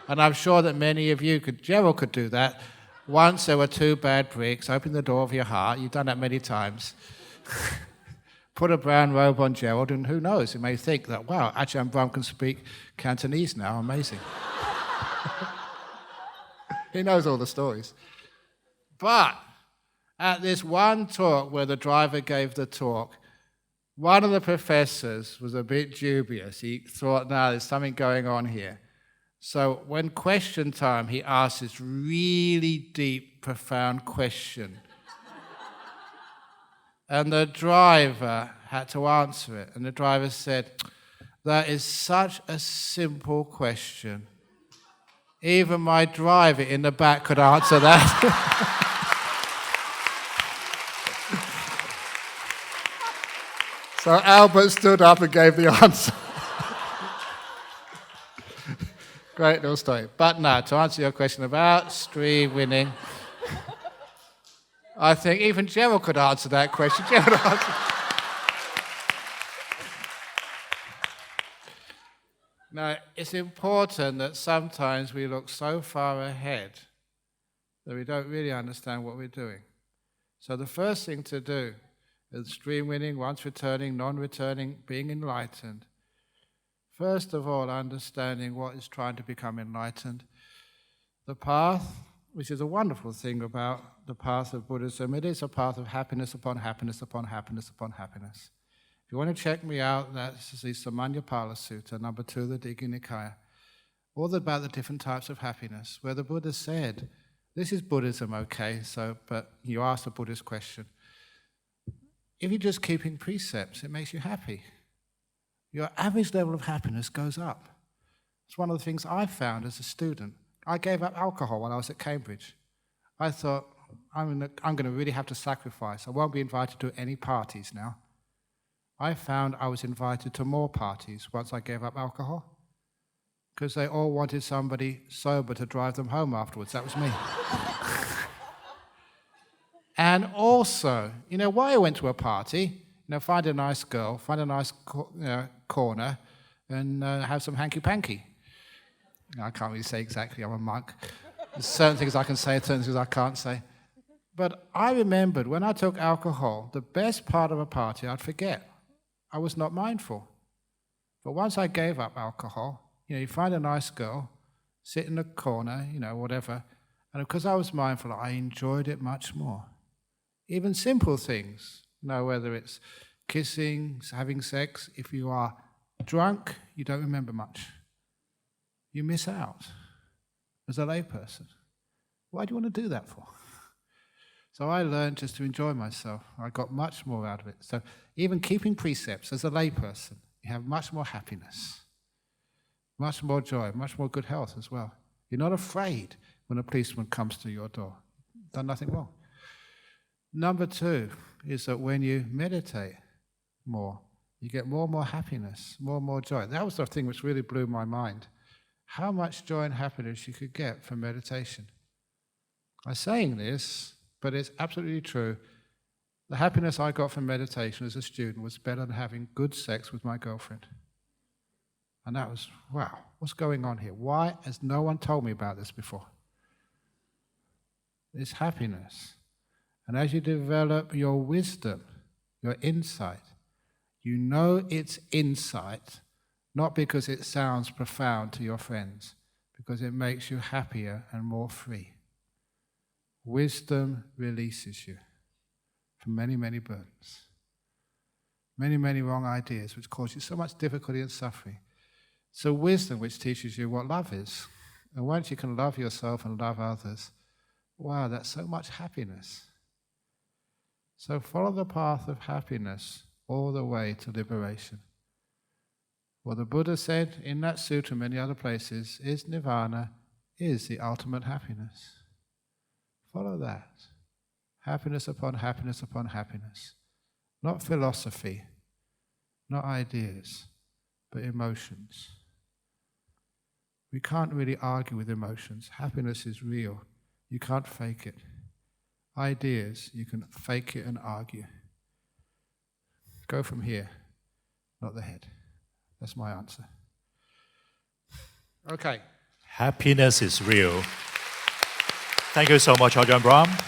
And I'm sure that many of you Gerald could do that. Once there were 2 bad bricks, open the door of your heart. You've done that many times. Put a brown robe on Gerald, and who knows, he may think that, wow, Ajahn Brahm can speak Cantonese now, amazing. He knows all the stories. But at this one talk where the driver gave the talk, one of the professors was a bit dubious. He thought, no, there's something going on here. So when question time, he asked this really deep, profound question. And the driver had to answer it. And the driver said, that is such a simple question. Even my driver in the back could answer that. So Albert stood up and gave the answer. Great little story. But no, to answer your question about stream winning, I think even Gerald could answer that question. Gerald answered. Now, it's important that sometimes we look so far ahead that we don't really understand what we're doing. So the first thing to do is stream winning, once returning, non-returning, being enlightened. First of all, understanding what is trying to become enlightened. The path, which is a wonderful thing about the path of Buddhism, it is a path of happiness upon happiness upon happiness upon happiness. If you want to check me out, that's the Samanyapala Sutta, number 2 of the Digha Nikaya. All about the different types of happiness, where the Buddha said, this is Buddhism, okay, but you asked a Buddhist question. If you're just keeping precepts, it makes you happy. Your average level of happiness goes up. It's one of the things I found as a student. I gave up alcohol when I was at Cambridge. I thought, I'm going to really have to sacrifice. I won't be invited to any parties now. I found I was invited to more parties once I gave up alcohol, because they all wanted somebody sober to drive them home afterwards. That was me. And also, why I went to a party, find a nice girl, find a nice corner, and have some hanky-panky. I can't really say exactly, I'm a monk. There's certain things I can say, certain things I can't say. But I remembered when I took alcohol, the best part of a party I'd forget. I was not mindful. But once I gave up alcohol, you find a nice girl, sit in a corner, whatever, and because I was mindful, I enjoyed it much more. Even simple things, whether it's kissing, having sex, if you are drunk, you don't remember much. You miss out as a layperson. Why do you want to do that for? So I learned just to enjoy myself. I got much more out of it. So even keeping precepts as a layperson, you have much more happiness, much more joy, much more good health as well. You're not afraid when a policeman comes to your door. You've done nothing wrong. Number 2 is that when you meditate more, you get more and more happiness, more and more joy. That was the thing which really blew my mind. How much joy and happiness you could get from meditation. I'm saying this, but it's absolutely true. The happiness I got from meditation as a student was better than having good sex with my girlfriend. And that was, wow, what's going on here? Why has no one told me about this before? It's happiness. And as you develop your wisdom, your insight, you know it's insight, not because it sounds profound to your friends, because it makes you happier and more free. Wisdom releases you from many, many burdens, many, many wrong ideas which cause you so much difficulty and suffering. So wisdom which teaches you what love is. And once you can love yourself and love others, wow, that's so much happiness. So follow the path of happiness all the way to liberation. What the Buddha said in that sutta and many other places is nirvana is the ultimate happiness. Follow that. Happiness upon happiness upon happiness. Not philosophy, not ideas, but emotions. We can't really argue with emotions. Happiness is real. You can't fake it. ideas, you can fake it and argue. Go from here, not the head. That's my answer. Okay. Happiness is real. Thank you so much, Ajahn Brahm.